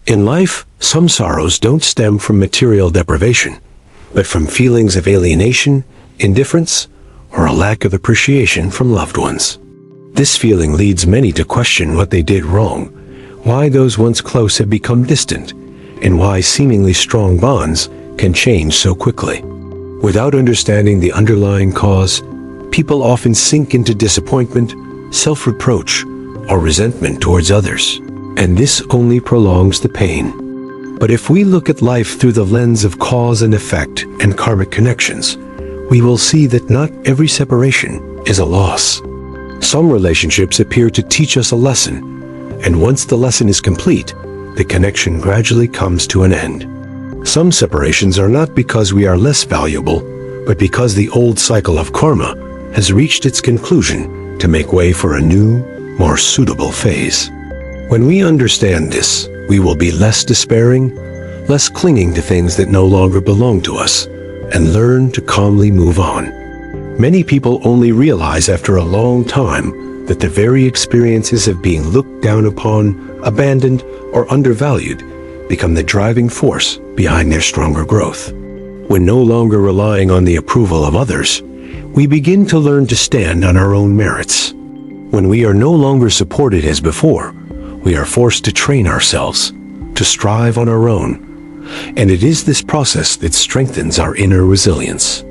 In life, some sorrows don't stem from material deprivation, but from feelings of alienation, indifference, or a lack of appreciation from loved ones. This feeling leads many to question what they did wrong, why those once close have become distant, and why seemingly strong bonds can change so quickly. Without understanding the underlying cause, people often sink into disappointment, self-reproach, or resentment towards others, and this only prolongs the pain. But if we look at life through the lens of cause and effect and karmic connections, we will see that not every separation is a loss. Some relationships appear to teach us a lesson, and once the lesson is complete, the connection gradually comes to an end. Some separations are not because we are less valuable, but because the old cycle of karma has reached its conclusion to make way for a new, more suitable phase. When we understand this, we will be less despairing, less clinging to things that no longer belong to us, and learn to calmly move on. Many people only realize after a long time that the very experiences of being looked down upon, abandoned, or undervalued become the driving force behind their stronger growth. When no longer relying on the approval of others, we begin to learn to stand on our own merits. When we are no longer supported as before, we are forced to train ourselves, to strive on our own, and it is this process that strengthens our inner resilience.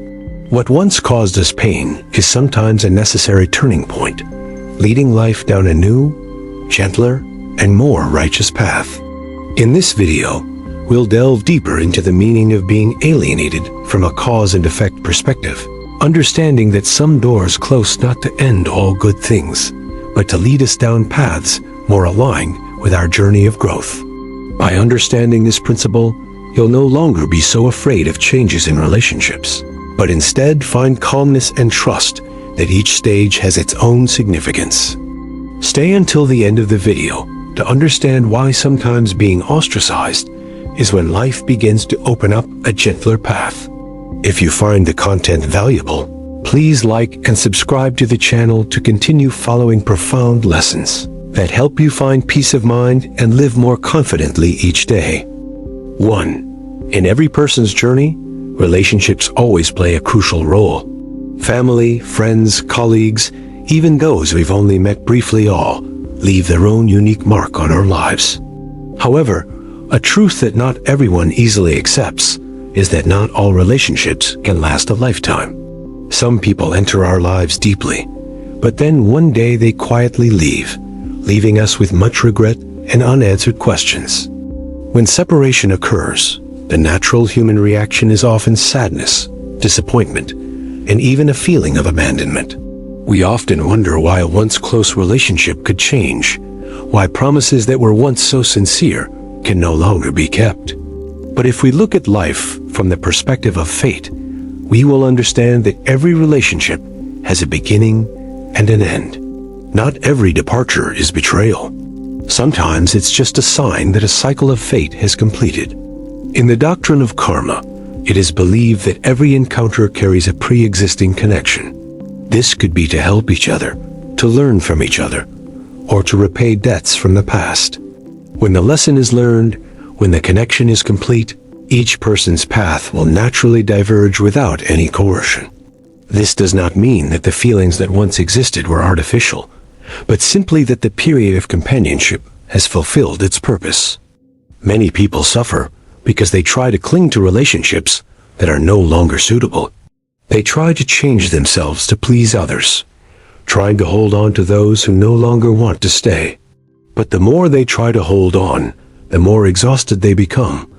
What once caused us pain is sometimes a necessary turning point, leading life down a new, gentler, and more righteous path. In this video, we'll delve deeper into the meaning of being alienated from a cause and effect perspective, understanding that some doors close not to end all good things, but to lead us down paths more aligned with our journey of growth. By understanding this principle, you'll no longer be so afraid of changes in relationships, but instead find calmness and trust that each stage has its own significance. Stay until the end of the video to understand why sometimes being ostracized is when life begins to open up a gentler path. If you find the content valuable, please like and subscribe to the channel to continue following profound lessons that help you find peace of mind and live more confidently each day. 1. In every person's journey, relationships always play a crucial role. Family, friends, colleagues, even those we've only met briefly all leave their own unique mark on our lives. However, a truth that not everyone easily accepts is that not all relationships can last a lifetime. Some people enter our lives deeply, but then one day they quietly leave, leaving us with much regret and unanswered questions. When separation occurs, the natural human reaction is often sadness, disappointment, and even a feeling of abandonment. We often wonder why a once close relationship could change, why promises that were once so sincere can no longer be kept. But if we look at life from the perspective of fate, we will understand that every relationship has a beginning and an end. Not every departure is betrayal. Sometimes it's just a sign that a cycle of fate has completed. In the doctrine of karma, it is believed that every encounter carries a pre-existing connection. This could be to help each other, to learn from each other, or to repay debts from the past. When the lesson is learned, when the connection is complete, each person's path will naturally diverge without any coercion. This does not mean that the feelings that once existed were artificial, but simply that the period of companionship has fulfilled its purpose. Many people suffer because they try to cling to relationships that are no longer suitable. They try to change themselves to please others, trying to hold on to those who no longer want to stay. But the more they try to hold on, the more exhausted they become,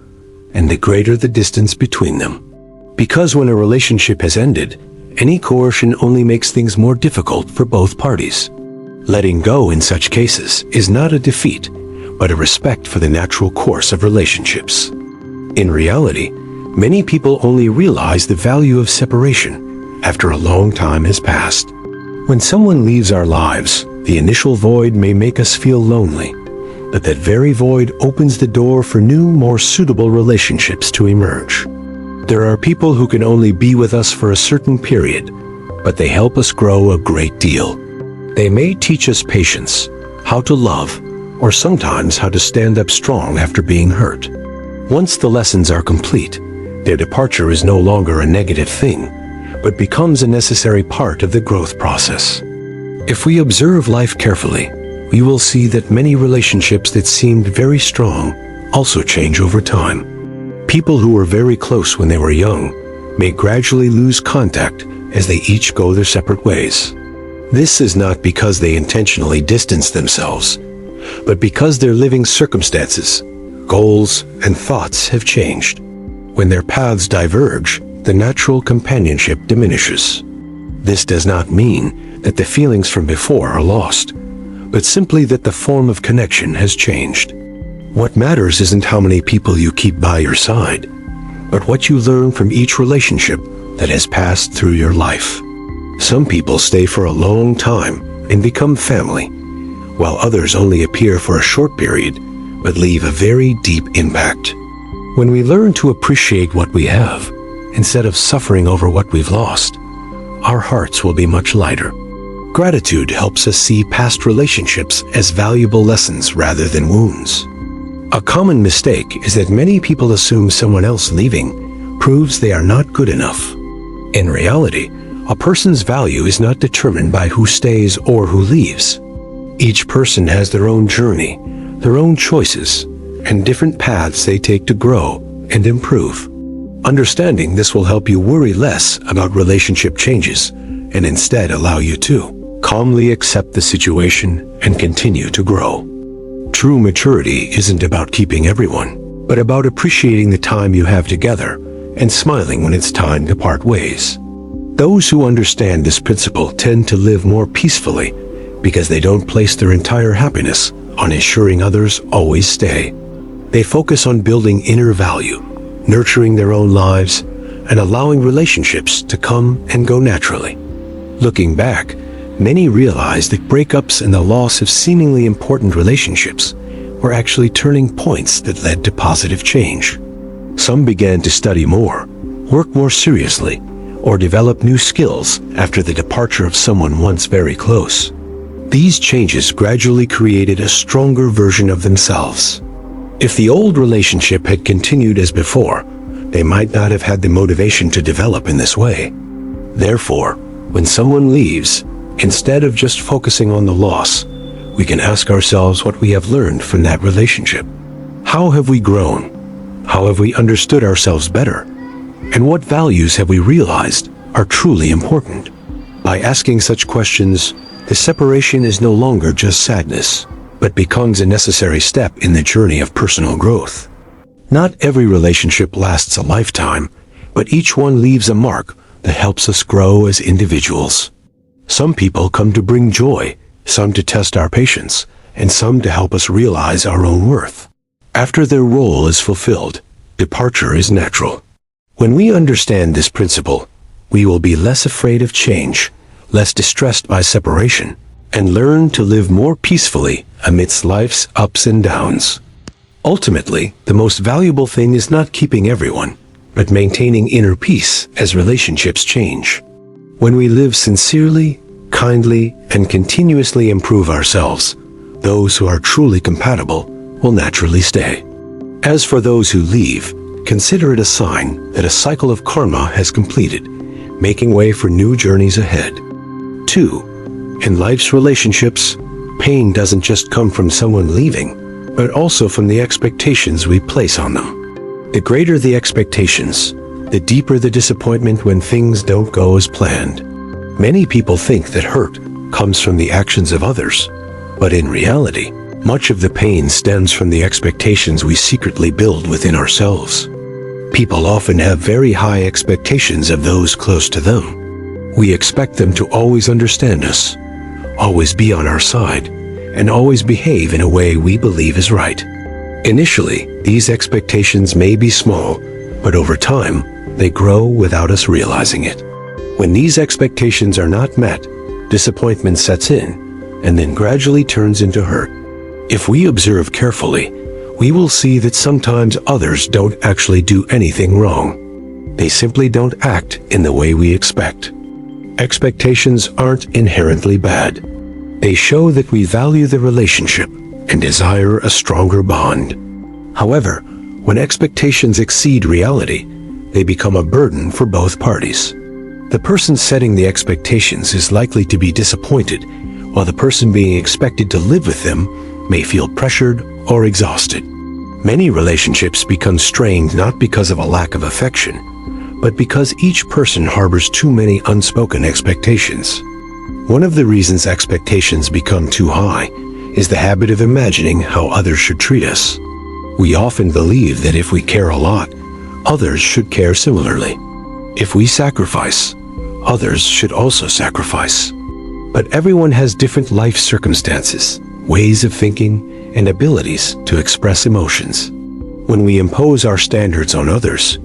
and the greater the distance between them. Because when a relationship has ended, any coercion only makes things more difficult for both parties. Letting go in such cases is not a defeat, but a respect for the natural course of relationships. In reality, many people only realize the value of separation after a long time has passed. When someone leaves our lives, the initial void may make us feel lonely, but that very void opens the door for new, more suitable relationships to emerge. There are people who can only be with us for a certain period, but they help us grow a great deal. They may teach us patience, how to love, or sometimes how to stand up strong after being hurt. Once the lessons are complete, their departure is no longer a negative thing, but becomes a necessary part of the growth process. If we observe life carefully, we will see that many relationships that seemed very strong also change over time. People who were very close when they were young may gradually lose contact as they each go their separate ways. This is not because they intentionally distance themselves, but because their living circumstances, goals, and thoughts have changed. When their paths diverge, the natural companionship diminishes. This does not mean that the feelings from before are lost, but simply that the form of connection has changed. What matters isn't how many people you keep by your side, but what you learn from each relationship that has passed through your life. Some people stay for a long time and become family, while others only appear for a short period but leave a very deep impact. When we learn to appreciate what we have, instead of suffering over what we've lost, our hearts will be much lighter. Gratitude helps us see past relationships as valuable lessons rather than wounds. A common mistake is that many people assume someone else leaving proves they are not good enough. In reality, a person's value is not determined by who stays or who leaves. Each person has their own journey, their own choices, and different paths they take to grow and improve. Understanding this will help you worry less about relationship changes and instead allow you to calmly accept the situation and continue to grow. True maturity isn't about keeping everyone, but about appreciating the time you have together and smiling when it's time to part ways. Those who understand this principle tend to live more peacefully because they don't place their entire happiness on ensuring others always stay. They focus on building inner value, nurturing their own lives, and allowing relationships to come and go naturally. Looking back, many realize that breakups and the loss of seemingly important relationships were actually turning points that led to positive change. Some began to study more, work more seriously, or develop new skills after the departure of someone once very close. These changes gradually created a stronger version of themselves. If the old relationship had continued as before, they might not have had the motivation to develop in this way. Therefore, when someone leaves, instead of just focusing on the loss, we can ask ourselves what we have learned from that relationship. How have we grown? How have we understood ourselves better? And what values have we realized are truly important? By asking such questions, the separation is no longer just sadness, but becomes a necessary step in the journey of personal growth. Not every relationship lasts a lifetime, but each one leaves a mark that helps us grow as individuals. Some people come to bring joy, some to test our patience, and some to help us realize our own worth. After their role is fulfilled, departure is natural. When we understand this principle, we will be less afraid of change, less distressed by separation, and learn to live more peacefully amidst life's ups and downs. Ultimately, the most valuable thing is not keeping everyone, but maintaining inner peace as relationships change. When we live sincerely, kindly, and continuously improve ourselves, those who are truly compatible will naturally stay. As for those who leave, consider it a sign that a cycle of karma has completed, making way for new journeys ahead. 2. In life's relationships, pain doesn't just come from someone leaving, but also from the expectations we place on them. The greater the expectations, the deeper the disappointment when things don't go as planned. Many people think that hurt comes from the actions of others, but in reality, much of the pain stems from the expectations we secretly build within ourselves. People often have very high expectations of those close to them. We expect them to always understand us, always be on our side, and always behave in a way we believe is right. Initially, these expectations may be small, but over time, they grow without us realizing it. When these expectations are not met, disappointment sets in, and then gradually turns into hurt. If we observe carefully, we will see that sometimes others don't actually do anything wrong. They simply don't act in the way we expect. Expectations aren't inherently bad. They show that we value the relationship and desire a stronger bond. However, when expectations exceed reality, they become a burden for both parties. The person setting the expectations is likely to be disappointed, while the person being expected to live with them may feel pressured or exhausted. Many relationships become strained not because of a lack of affection, but because each person harbors too many unspoken expectations. One of the reasons expectations become too high is the habit of imagining how others should treat us. We often believe that if we care a lot, others should care similarly. If we sacrifice, others should also sacrifice. But everyone has different life circumstances, ways of thinking, and abilities to express emotions. When we impose our standards on others,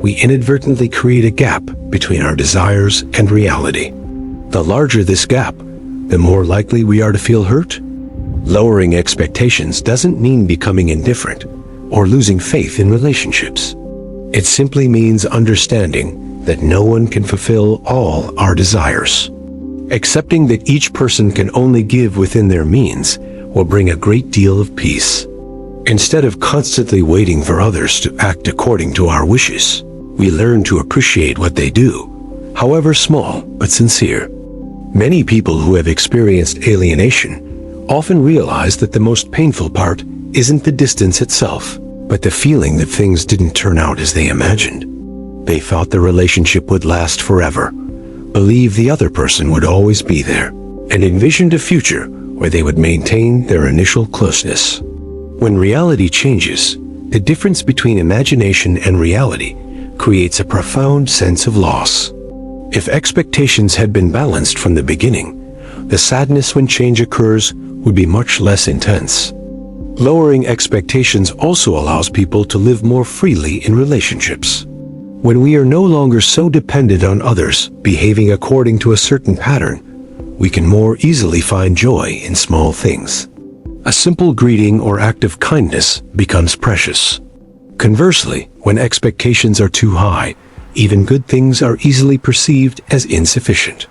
we inadvertently create a gap between our desires and reality. The larger this gap, the more likely we are to feel hurt. Lowering expectations doesn't mean becoming indifferent or losing faith in relationships. It simply means understanding that no one can fulfill all our desires. Accepting that each person can only give within their means will bring a great deal of peace. Instead of constantly waiting for others to act according to our wishes, we learn to appreciate what they do, however small but sincere. Many people who have experienced alienation often realize that the most painful part isn't the distance itself, but the feeling that things didn't turn out as they imagined. They thought the relationship would last forever, believed the other person would always be there, and envisioned a future where they would maintain their initial closeness. When reality changes, the difference between imagination and reality creates a profound sense of loss. If expectations had been balanced from the beginning, the sadness when change occurs would be much less intense. Lowering expectations also allows people to live more freely in relationships. When we are no longer so dependent on others behaving according to a certain pattern, we can more easily find joy in small things. A simple greeting or act of kindness becomes precious. Conversely, when expectations are too high, even good things are easily perceived as insufficient.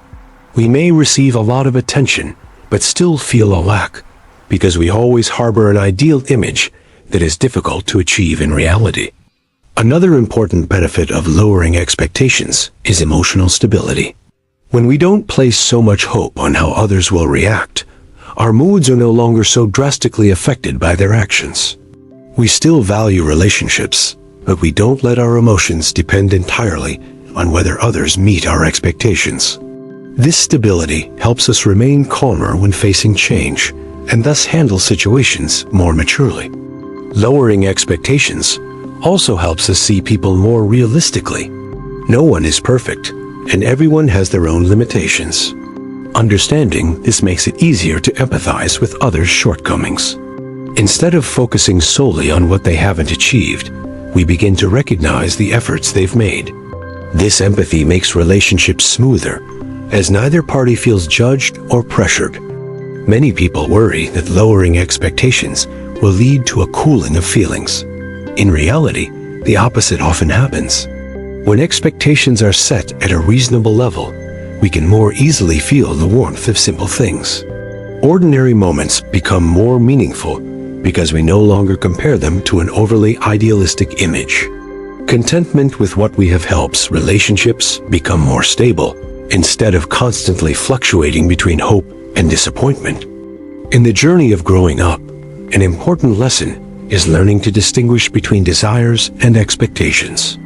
We may receive a lot of attention, but still feel a lack, because we always harbor an ideal image that is difficult to achieve in reality. Another important benefit of lowering expectations is emotional stability. When we don't place so much hope on how others will react, our moods are no longer so drastically affected by their actions. We still value relationships, but we don't let our emotions depend entirely on whether others meet our expectations. This stability helps us remain calmer when facing change, and thus handle situations more maturely. Lowering expectations also helps us see people more realistically. No one is perfect, and everyone has their own limitations. Understanding this makes it easier to empathize with others' shortcomings. Instead of focusing solely on what they haven't achieved, we begin to recognize the efforts they've made. This empathy makes relationships smoother, as neither party feels judged or pressured. Many people worry that lowering expectations will lead to a cooling of feelings. In reality, the opposite often happens. When expectations are set at a reasonable level, we can more easily feel the warmth of simple things. Ordinary moments become more meaningful because we no longer compare them to an overly idealistic image. Contentment with what we have helps relationships become more stable, instead of constantly fluctuating between hope and disappointment. In the journey of growing up, an important lesson is learning to distinguish between desires and expectations.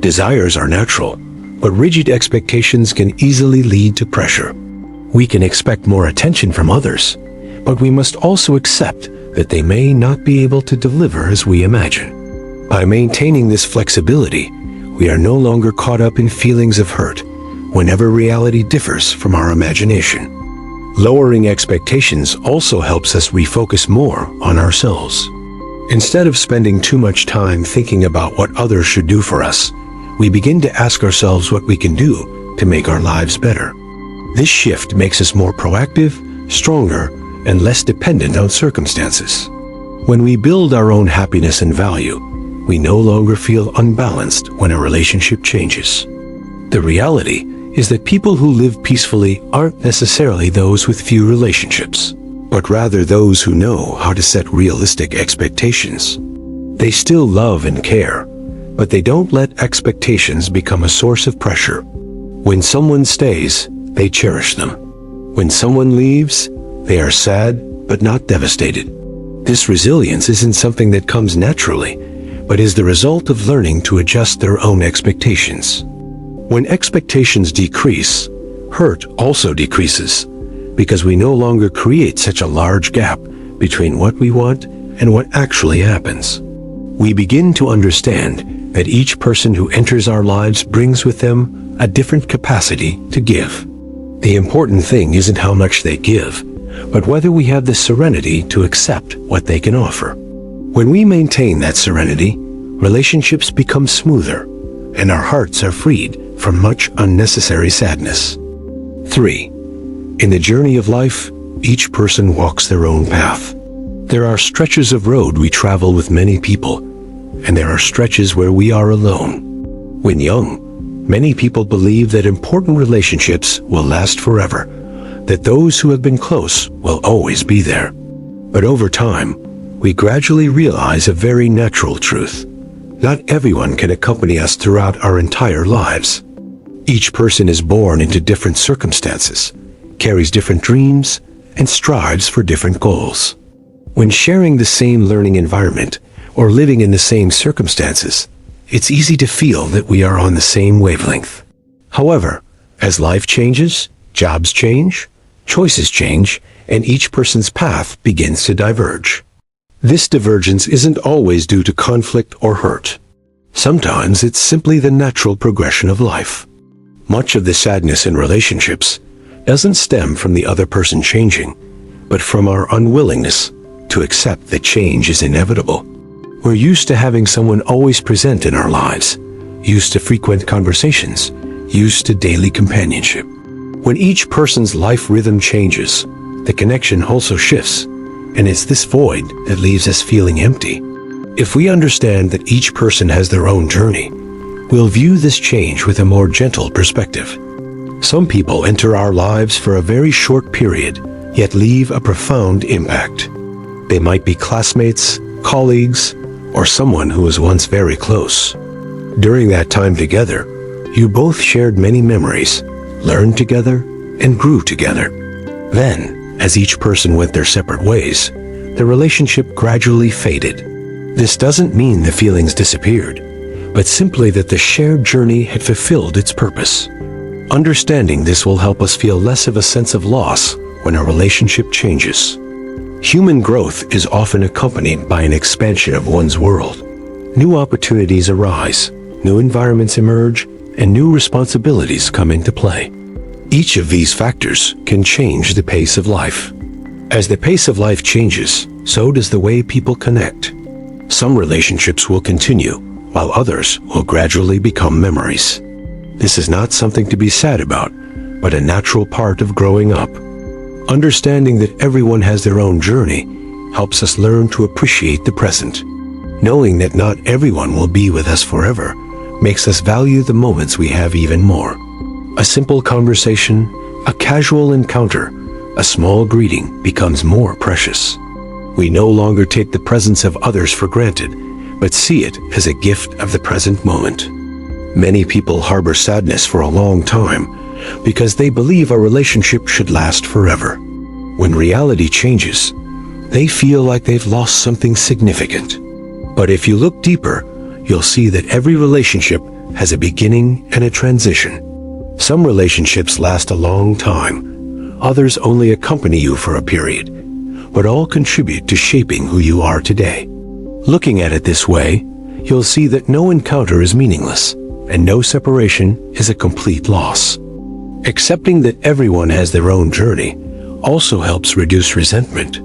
Desires are natural, but rigid expectations can easily lead to pressure. We can expect more attention from others, but we must also accept that they may not be able to deliver as we imagine. By maintaining this flexibility, we are no longer caught up in feelings of hurt whenever reality differs from our imagination. Lowering expectations also helps us refocus more on ourselves. Instead of spending too much time thinking about what others should do for us, we begin to ask ourselves what we can do to make our lives better. This shift makes us more proactive, stronger, and less dependent on circumstances. When we build our own happiness and value, we no longer feel unbalanced when a relationship changes. The reality is that people who live peacefully aren't necessarily those with few relationships. but rather those who know how to set realistic expectations. They still love and care, but they don't let expectations become a source of pressure. When someone stays, they cherish them. When someone leaves, they are sad but not devastated. This resilience isn't something that comes naturally, but is the result of learning to adjust their own expectations. When expectations decrease, hurt also decreases, because we no longer create such a large gap between what we want and what actually happens. We begin to understand that each person who enters our lives brings with them a different capacity to give. The important thing isn't how much they give, but whether we have the serenity to accept what they can offer. When we maintain that serenity, relationships become smoother, and our hearts are freed from much unnecessary sadness. 3. In the journey of life, each person walks their own path. There are stretches of road we travel with many people, and there are stretches where we are alone. When young, many people believe that important relationships will last forever, that those who have been close will always be there. But over time, we gradually realize a very natural truth. Not everyone can accompany us throughout our entire lives. Each person is born into different circumstances, carries different dreams, and strives for different goals. When sharing the same learning environment or living in the same circumstances, it's easy to feel that we are on the same wavelength. However, as life changes, jobs change, choices change, and each person's path begins to diverge. This divergence isn't always due to conflict or hurt. Sometimes it's simply the natural progression of life. Much of the sadness in relationships doesn't stem from the other person changing, but from our unwillingness to accept that change is inevitable. We're used to having someone always present in our lives, used to frequent conversations, used to daily companionship. When each person's life rhythm changes, the connection also shifts, and it's this void that leaves us feeling empty. If we understand that each person has their own journey, we'll view this change with a more gentle perspective. Some people enter our lives for a very short period, yet leave a profound impact. They might be classmates, colleagues, or someone who was once very close. During that time together, you both shared many memories, learned together, and grew together. Then, as each person went their separate ways, the relationship gradually faded. This doesn't mean the feelings disappeared, but simply that the shared journey had fulfilled its purpose. Understanding this will help us feel less of a sense of loss when a relationship changes. Human growth is often accompanied by an expansion of one's world. New opportunities arise, new environments emerge, and new responsibilities come into play. Each of these factors can change the pace of life. As the pace of life changes, so does the way people connect. Some relationships will continue, while others will gradually become memories. This is not something to be sad about, but a natural part of growing up. Understanding that everyone has their own journey helps us learn to appreciate the present. Knowing that not everyone will be with us forever makes us value the moments we have even more. A simple conversation, a casual encounter, a small greeting becomes more precious. We no longer take the presence of others for granted, but see it as a gift of the present moment. Many people harbor sadness for a long time because they believe a relationship should last forever. When reality changes, they feel like they've lost something significant. But if you look deeper, you'll see that every relationship has a beginning and a transition. Some relationships last a long time, others only accompany you for a period, but all contribute to shaping who you are today. Looking at it this way, you'll see that no encounter is meaningless, and no separation is a complete loss. Accepting that everyone has their own journey also helps reduce resentment.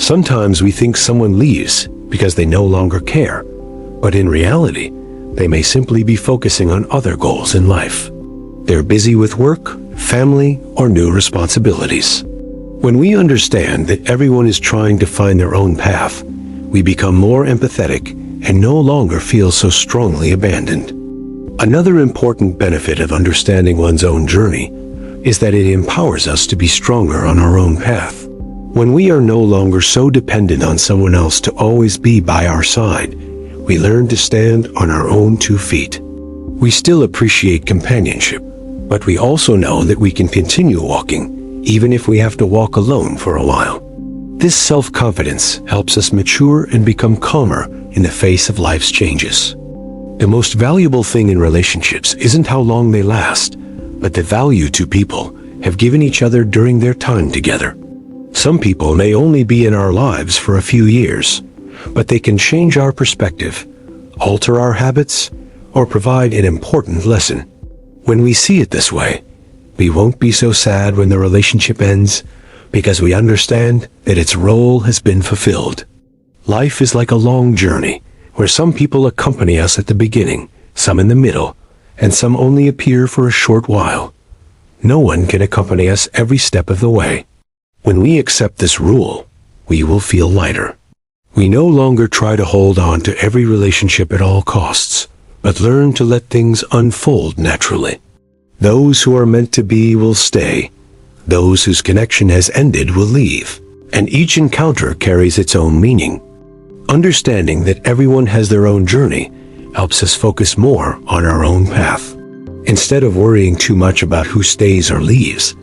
Sometimes we think someone leaves because they no longer care, but in reality, they may simply be focusing on other goals in life. They're busy with work, family, or new responsibilities. When we understand that everyone is trying to find their own path, we become more empathetic and no longer feel so strongly abandoned. Another important benefit of understanding one's own journey is that it empowers us to be stronger on our own path. When we are no longer so dependent on someone else to always be by our side, we learn to stand on our own 2 feet. We still appreciate companionship, but we also know that we can continue walking, even if we have to walk alone for a while. This self-confidence helps us mature and become calmer in the face of life's changes. The most valuable thing in relationships isn't how long they last, but the value 2 people have given each other during their time together. Some people may only be in our lives for a few years, but they can change our perspective, alter our habits, or provide an important lesson. When we see it this way, we won't be so sad when the relationship ends, because we understand that its role has been fulfilled. Life is like a long journey, where some people accompany us at the beginning, some in the middle, and some only appear for a short while. No one can accompany us every step of the way. When we accept this rule, we will feel lighter. We no longer try to hold on to every relationship at all costs, but learn to let things unfold naturally. Those who are meant to be will stay. Those whose connection has ended will leave, and each encounter carries its own meaning. Understanding that everyone has their own journey helps us focus more on our own path. Instead of worrying too much about who stays or leaves,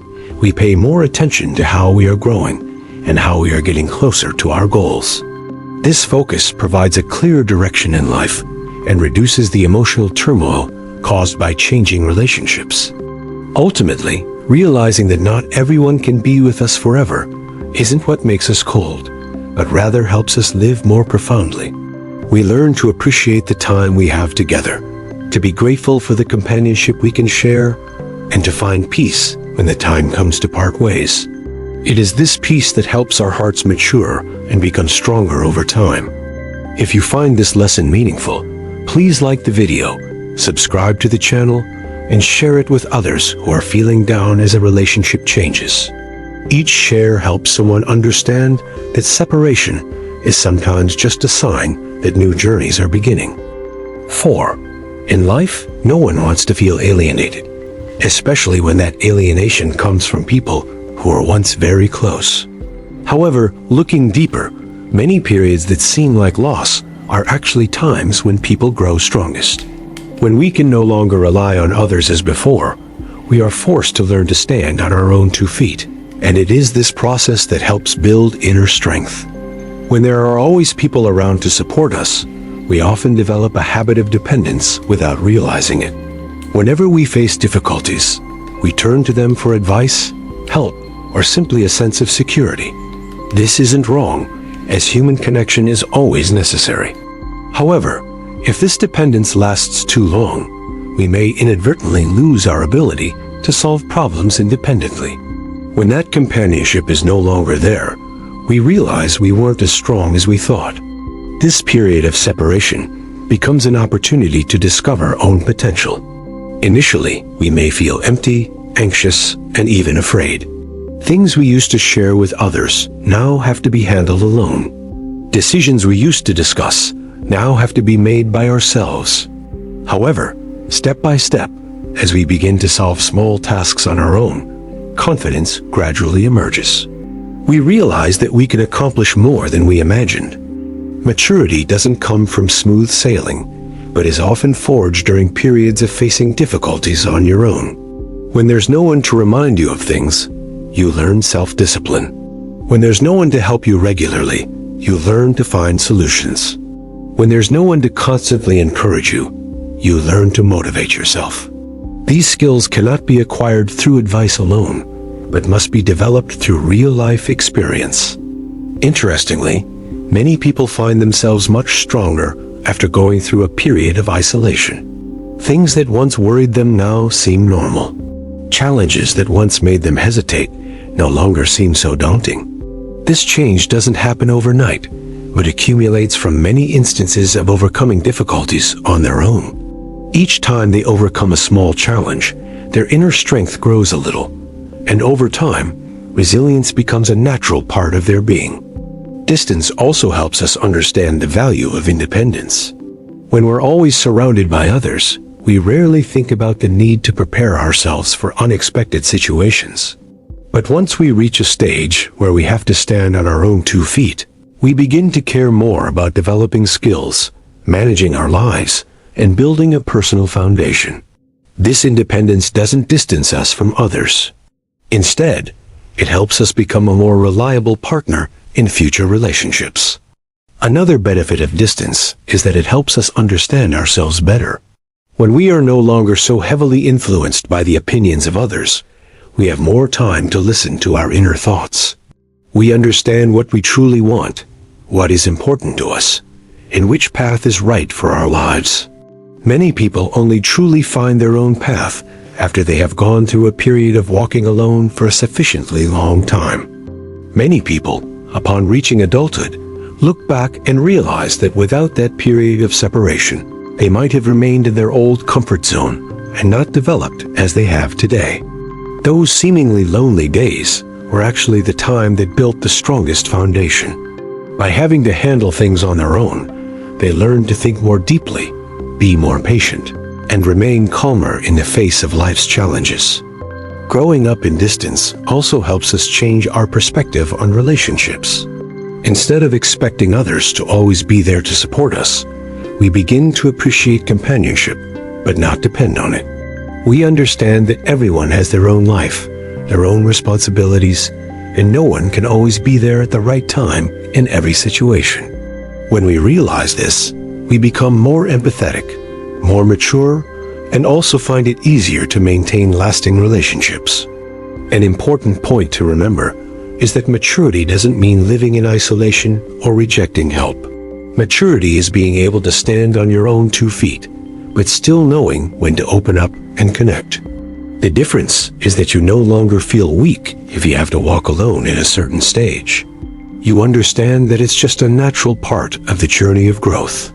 we pay more attention to how we are growing and how we are getting closer to our goals. This focus provides a clear direction in life and reduces the emotional turmoil caused by changing relationships. Ultimately, realizing that not everyone can be with us forever isn't what makes us cold, but rather helps us live more profoundly. We learn to appreciate the time we have together, to be grateful for the companionship we can share, and to find peace when the time comes to part ways. It is this peace that helps our hearts mature and become stronger over time. If you find this lesson meaningful, please like the video, subscribe to the channel, and share it with others who are feeling down as a relationship changes. Each share helps someone understand that separation is sometimes just a sign that new journeys are beginning. 4. In life, no one wants to feel alienated, especially when that alienation comes from people who were once very close. However, looking deeper, many periods that seem like loss are actually times when people grow strongest. When we can no longer rely on others as before, we are forced to learn to stand on our own 2 feet, and it is this process that helps build inner strength. When there are always people around to support us, we often develop a habit of dependence without realizing it. Whenever we face difficulties, we turn to them for advice, help, or simply a sense of security. This isn't wrong, as human connection is always necessary. However, if this dependence lasts too long, we may inadvertently lose our ability to solve problems independently. When that companionship is no longer there, we realize we weren't as strong as we thought. This period of separation becomes an opportunity to discover our own potential. Initially, we may feel empty, anxious, and even afraid. Things we used to share with others now have to be handled alone. Decisions we used to discuss now have to be made by ourselves. However, step by step, as we begin to solve small tasks on our own, confidence gradually emerges. We realize that we can accomplish more than we imagined. Maturity doesn't come from smooth sailing, but is often forged during periods of facing difficulties on your own. When there's no one to remind you of things, you learn self-discipline. When there's no one to help you regularly, you learn to find solutions. When there's no one to constantly encourage you, you learn to motivate yourself. These skills cannot be acquired through advice alone, but must be developed through real-life experience. Interestingly, many people find themselves much stronger after going through a period of isolation. Things that once worried them now seem normal. Challenges that once made them hesitate no longer seem so daunting. This change doesn't happen overnight, but accumulates from many instances of overcoming difficulties on their own. Each time they overcome a small challenge, their inner strength grows a little, and over time, resilience becomes a natural part of their being. Distance also helps us understand the value of independence. When we're always surrounded by others, we rarely think about the need to prepare ourselves for unexpected situations. But once we reach a stage where we have to stand on our own 2 feet, we begin to care more about developing skills, managing our lives, and building a personal foundation. This independence doesn't distance us from others. Instead, it helps us become a more reliable partner in future relationships. Another benefit of distance is that it helps us understand ourselves better. When we are no longer so heavily influenced by the opinions of others, we have more time to listen to our inner thoughts. We understand what we truly want, what is important to us, and which path is right for our lives. Many people only truly find their own path after they have gone through a period of walking alone for a sufficiently long time. Many people, upon reaching adulthood, look back and realize that without that period of separation, they might have remained in their old comfort zone and not developed as they have today. Those seemingly lonely days were actually the time that built the strongest foundation. By having to handle things on their own, they learned to think more deeply, be more patient, and remain calmer in the face of life's challenges. Growing up in distance also helps us change our perspective on relationships. Instead of expecting others to always be there to support us, we begin to appreciate companionship, but not depend on it. We understand that everyone has their own life, their own responsibilities, and no one can always be there at the right time in every situation. When we realize this, we become more empathetic, more mature, and also find it easier to maintain lasting relationships. An important point to remember is that maturity doesn't mean living in isolation or rejecting help. Maturity is being able to stand on your own 2 feet, but still knowing when to open up and connect. The difference is that you no longer feel weak if you have to walk alone in a certain stage. You understand that it's just a natural part of the journey of growth.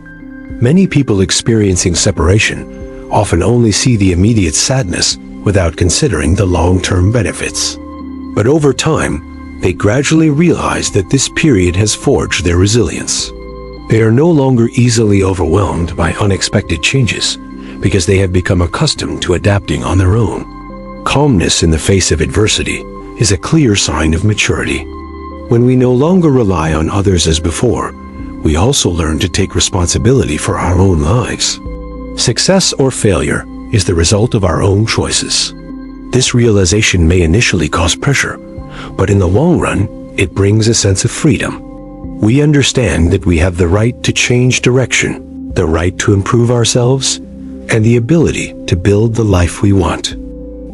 Many people experiencing separation often only see the immediate sadness without considering the long-term benefits. But over time, they gradually realize that this period has forged their resilience. They are no longer easily overwhelmed by unexpected changes because they have become accustomed to adapting on their own. Calmness in the face of adversity is a clear sign of maturity. When we no longer rely on others as before, we also learn to take responsibility for our own lives. Success or failure is the result of our own choices. This realization may initially cause pressure, but in the long run, it brings a sense of freedom. We understand that we have the right to change direction, the right to improve ourselves, and the ability to build the life we want.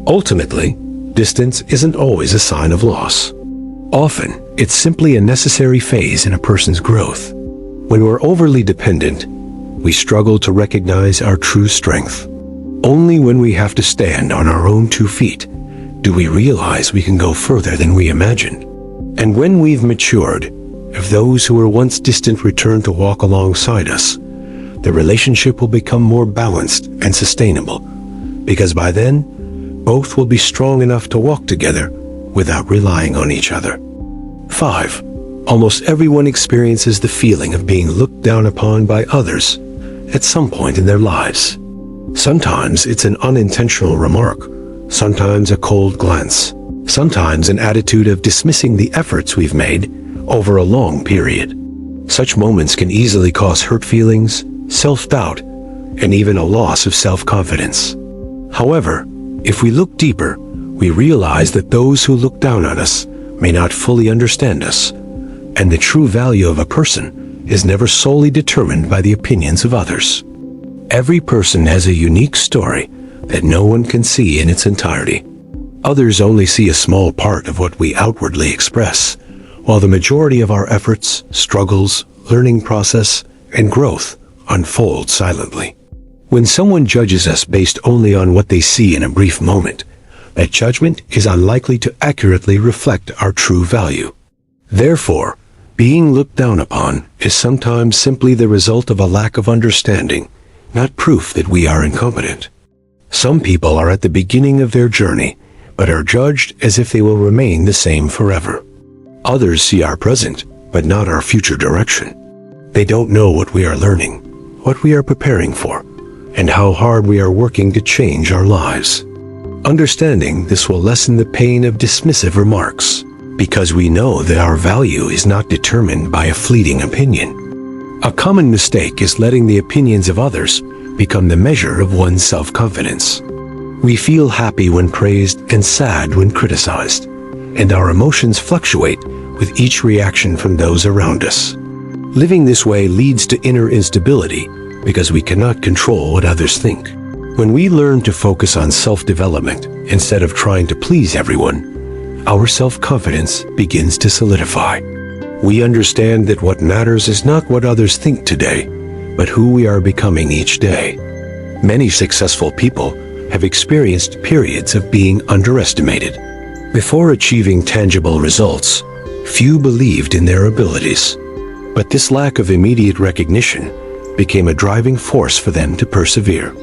Ultimately, distance isn't always a sign of loss. Often, it's simply a necessary phase in a person's growth. When we're overly dependent, we struggle to recognize our true strength. Only when we have to stand on our own 2 feet do we realize we can go further than we imagined. And when we've matured, if those who were once distant return to walk alongside us, the relationship will become more balanced and sustainable, because by then, both will be strong enough to walk together without relying on each other. 5. Almost everyone experiences the feeling of being looked down upon by others at some point in their lives. Sometimes it's an unintentional remark, sometimes a cold glance, sometimes an attitude of dismissing the efforts we've made over a long period. Such moments can easily cause hurt feelings, self-doubt, and even a loss of self-confidence. However, if we look deeper, we realize that those who look down on us may not fully understand us, and the true value of a person is never solely determined by the opinions of others. Every person has a unique story that no one can see in its entirety. Others only see a small part of what we outwardly express, while the majority of our efforts, struggles, learning process, and growth unfold silently. When someone judges us based only on what they see in a brief moment, that judgment is unlikely to accurately reflect our true value. Therefore, being looked down upon is sometimes simply the result of a lack of understanding, not proof that we are incompetent. Some people are at the beginning of their journey, but are judged as if they will remain the same forever. Others see our present, but not our future direction. They don't know what we are learning, what we are preparing for, and how hard we are working to change our lives. Understanding this will lessen the pain of dismissive remarks, because we know that our value is not determined by a fleeting opinion. A common mistake is letting the opinions of others become the measure of one's self-confidence. We feel happy when praised and sad when criticized, and our emotions fluctuate with each reaction from those around us. Living this way leads to inner instability because we cannot control what others think. When we learn to focus on self-development instead of trying to please everyone, our self-confidence begins to solidify. We understand that what matters is not what others think today, but who we are becoming each day. Many successful people have experienced periods of being underestimated. Before achieving tangible results, few believed in their abilities. But this lack of immediate recognition became a driving force for them to persevere.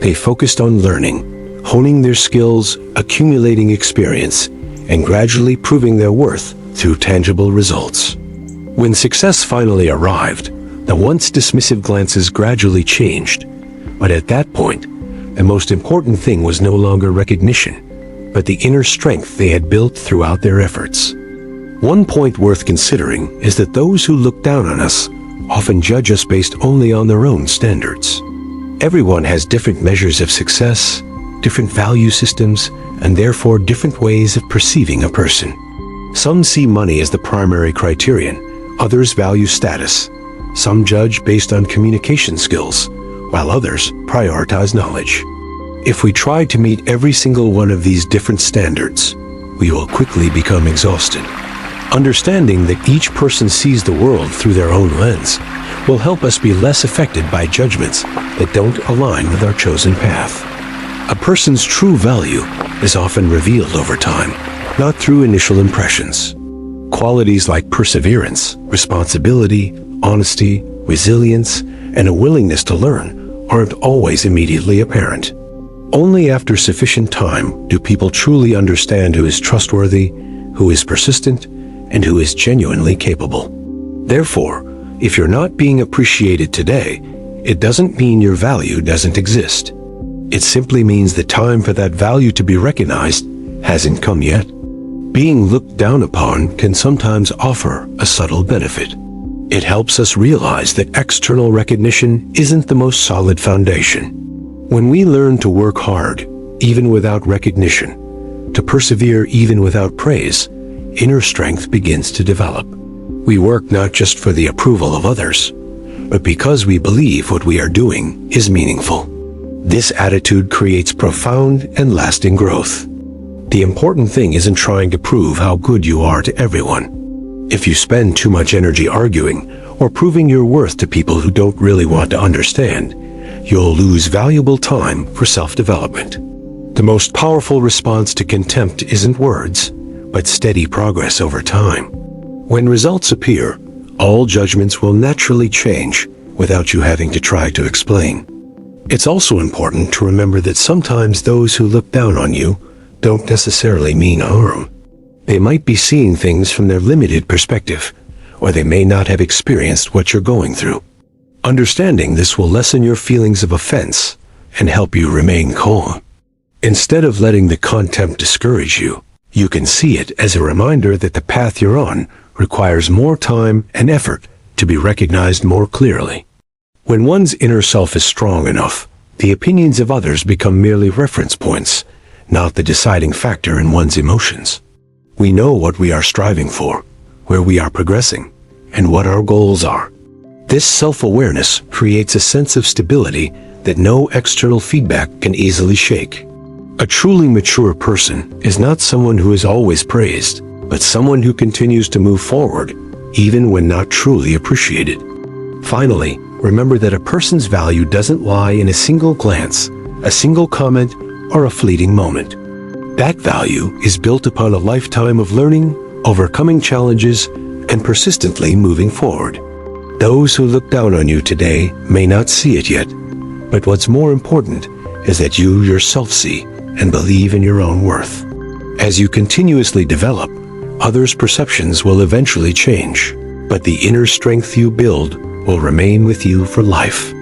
They focused on learning, honing their skills, accumulating experience, and gradually proving their worth through tangible results. When success finally arrived, the once dismissive glances gradually changed. But at that point, the most important thing was no longer recognition, but the inner strength they had built throughout their efforts. One point worth considering is that those who look down on us often judge us based only on their own standards. Everyone has different measures of success, different value systems, and therefore different ways of perceiving a person. Some see money as the primary criterion, others value status. Some judge based on communication skills, while others prioritize knowledge. If we try to meet every single one of these different standards, we will quickly become exhausted. Understanding that each person sees the world through their own lens will help us be less affected by judgments that don't align with our chosen path. A person's true value is often revealed over time, not through initial impressions. Qualities like perseverance, responsibility, honesty, resilience, and a willingness to learn aren't always immediately apparent. Only after sufficient time do people truly understand who is trustworthy, who is persistent, and who is genuinely capable. Therefore, if you're not being appreciated today, it doesn't mean your value doesn't exist. It simply means the time for that value to be recognized hasn't come yet. Being looked down upon can sometimes offer a subtle benefit. It helps us realize that external recognition isn't the most solid foundation. When we learn to work hard, even without recognition, to persevere even without praise, inner strength begins to develop. We work not just for the approval of others, but because we believe what we are doing is meaningful. This attitude creates profound and lasting growth. The important thing isn't trying to prove how good you are to everyone. If you spend too much energy arguing or proving your worth to people who don't really want to understand, you'll lose valuable time for self-development. The most powerful response to contempt isn't words, but steady progress over time. When results appear, all judgments will naturally change without you having to try to explain. It's also important to remember that sometimes those who look down on you don't necessarily mean harm. They might be seeing things from their limited perspective, or they may not have experienced what you're going through. Understanding this will lessen your feelings of offense and help you remain calm. Instead of letting the contempt discourage you, you can see it as a reminder that the path you're on requires more time and effort to be recognized more clearly. When one's inner self is strong enough, the opinions of others become merely reference points, not the deciding factor in one's emotions. We know what we are striving for, where we are progressing, and what our goals are. This self-awareness creates a sense of stability that no external feedback can easily shake. A truly mature person is not someone who is always praised, but someone who continues to move forward, even when not truly appreciated. Finally, remember that a person's value doesn't lie in a single glance, a single comment, or a fleeting moment. That value is built upon a lifetime of learning, overcoming challenges, and persistently moving forward. Those who look down on you today may not see it yet, but what's more important is that you yourself see and believe in your own worth. As you continuously develop, others' perceptions will eventually change, but the inner strength you build will remain with you for life.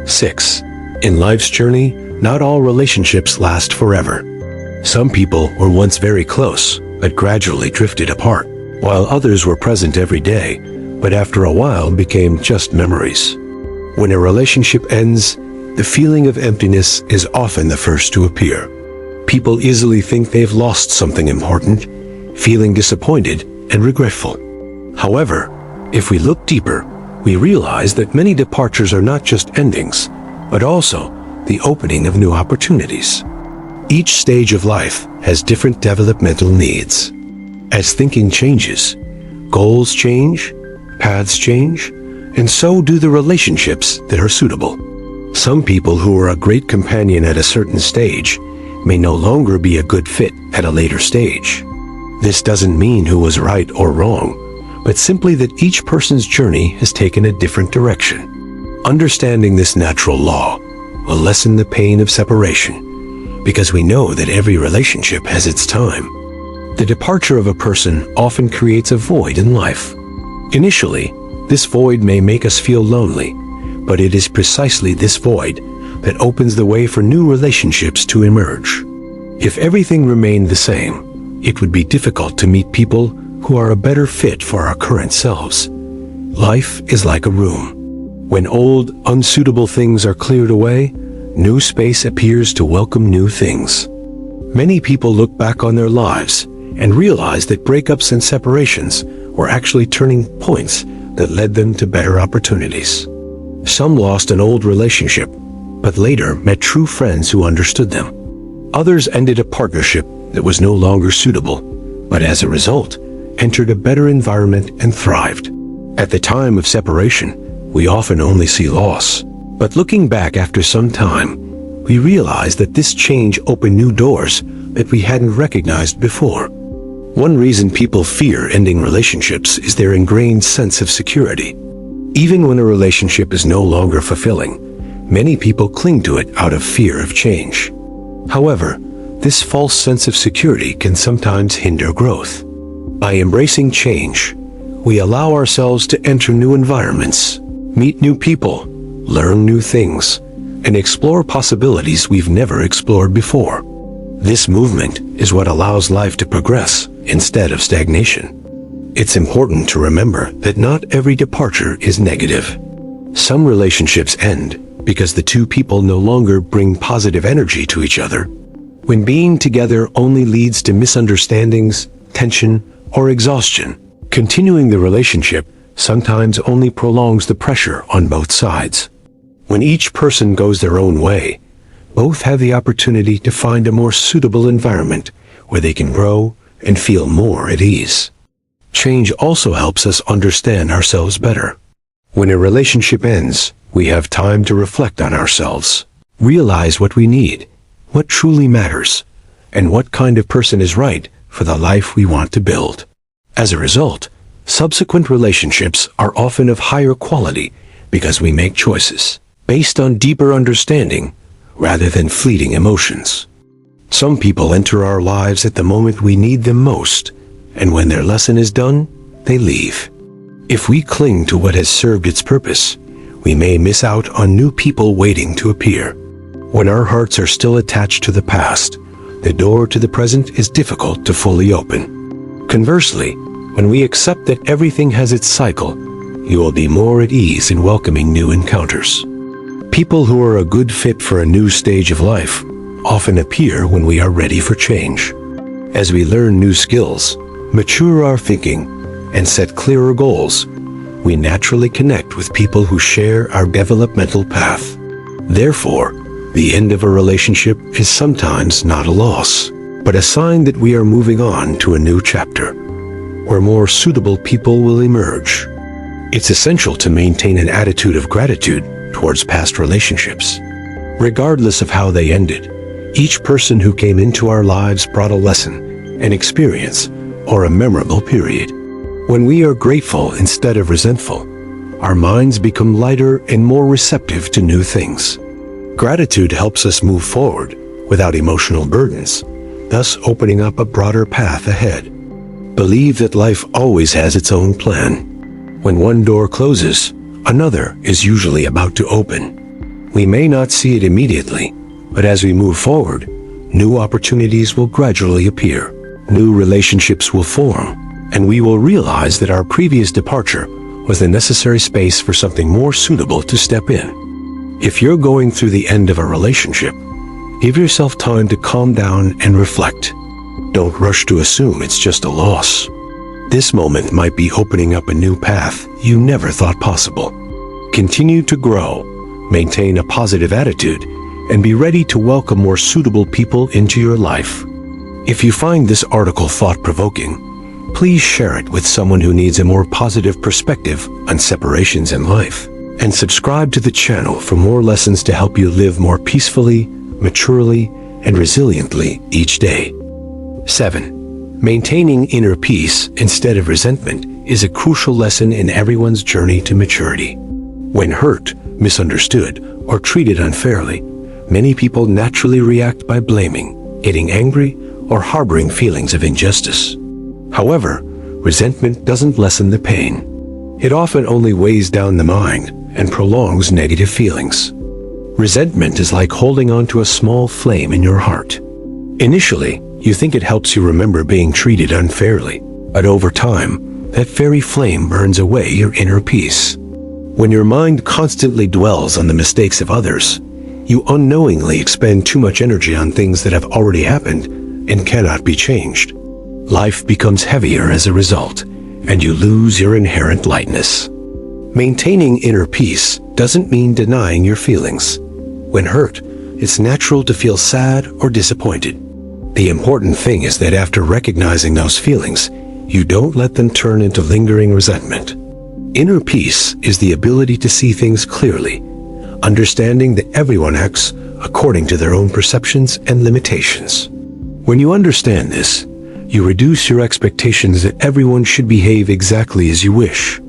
6. In life's journey, not all relationships last forever. Some people were once very close, but gradually drifted apart, while others were present every day, but after a while became just memories. When a relationship ends, the feeling of emptiness is often the first to appear. People easily think they've lost something important, feeling disappointed and regretful. However, if we look deeper, we realize that many departures are not just endings, but also the opening of new opportunities. Each stage of life has different developmental needs. As thinking changes, goals change, paths change, and so do the relationships that are suitable. Some people who were a great companion at a certain stage may no longer be a good fit at a later stage. This doesn't mean who was right or wrong, but simply that each person's journey has taken a different direction. Understanding this natural law will lessen the pain of separation, because we know that every relationship has its time. The departure of a person often creates a void in life. Initially, this void may make us feel lonely, but it is precisely this void that opens the way for new relationships to emerge. If everything remained the same, it would be difficult to meet people who are a better fit for our current selves. Life is like a room. When old, unsuitable things are cleared away, new space appears to welcome new things. Many people look back on their lives and realize that breakups and separations were actually turning points that led them to better opportunities. Some lost an old relationship, but later met true friends who understood them. Others ended a partnership that was no longer suitable, but as a result, entered a better environment and thrived. At the time of separation, we often only see loss. But looking back after some time, we realize that this change opened new doors that we hadn't recognized before. One reason people fear ending relationships is their ingrained sense of security. Even when a relationship is no longer fulfilling, many people cling to it out of fear of change. However, this false sense of security can sometimes hinder growth. By embracing change, we allow ourselves to enter new environments, meet new people, learn new things, and explore possibilities we've never explored before. This movement is what allows life to progress instead of stagnation. It's important to remember that not every departure is negative. Some relationships end because the two people no longer bring positive energy to each other. When being together only leads to misunderstandings, tension, or exhaustion, continuing the relationship sometimes only prolongs the pressure on both sides. When each person goes their own way, both have the opportunity to find a more suitable environment where they can grow and feel more at ease. Change also helps us understand ourselves better. When a relationship ends, we have time to reflect on ourselves, realize what we need, what truly matters, and what kind of person is right for the life we want to build. As a result, subsequent relationships are often of higher quality because we make choices based on deeper understanding rather than fleeting emotions. Some people enter our lives at the moment we need them most, and when their lesson is done, they leave. If we cling to what has served its purpose, we may miss out on new people waiting to appear. When our hearts are still attached to the past, the door to the present is difficult to fully open. Conversely, when we accept that everything has its cycle, you will be more at ease in welcoming new encounters. People who are a good fit for a new stage of life often appear when we are ready for change. As we learn new skills, mature our thinking, and set clearer goals, we naturally connect with people who share our developmental path. Therefore, the end of a relationship is sometimes not a loss, but a sign that we are moving on to a new chapter, where more suitable people will emerge. It's essential to maintain an attitude of gratitude towards past relationships. Regardless of how they ended, each person who came into our lives brought a lesson, an experience, or a memorable period. When we are grateful instead of resentful, our minds become lighter and more receptive to new things. Gratitude helps us move forward without emotional burdens, thus opening up a broader path ahead. Believe that life always has its own plan. When one door closes, another is usually about to open. We may not see it immediately, but as we move forward, new opportunities will gradually appear. New relationships will form, and we will realize that our previous departure was the necessary space for something more suitable to step in. If you're going through the end of a relationship, give yourself time to calm down and reflect. Don't rush to assume it's just a loss. This moment might be opening up a new path you never thought possible. Continue to grow, maintain a positive attitude, and be ready to welcome more suitable people into your life. If you find this article thought-provoking, please share it with someone who needs a more positive perspective on separations in life. And subscribe to the channel for more lessons to help you live more peacefully, maturely, and resiliently each day. 7. Maintaining inner peace instead of resentment is a crucial lesson in everyone's journey to maturity. When hurt, misunderstood, or treated unfairly, many people naturally react by blaming, getting angry, or harboring feelings of injustice. However, resentment doesn't lessen the pain. It often only weighs down the mind and prolongs negative feelings. Resentment is like holding on to a small flame in your heart. Initially, you think it helps you remember being treated unfairly, but over time, that very flame burns away your inner peace. When your mind constantly dwells on the mistakes of others, you unknowingly expend too much energy on things that have already happened and cannot be changed. Life becomes heavier as a result, and you lose your inherent lightness. Maintaining inner peace doesn't mean denying your feelings. When hurt, it's natural to feel sad or disappointed. The important thing is that after recognizing those feelings, you don't let them turn into lingering resentment. Inner peace is the ability to see things clearly, understanding that everyone acts according to their own perceptions and limitations. When you understand this, you reduce your expectations that everyone should behave exactly as you wish.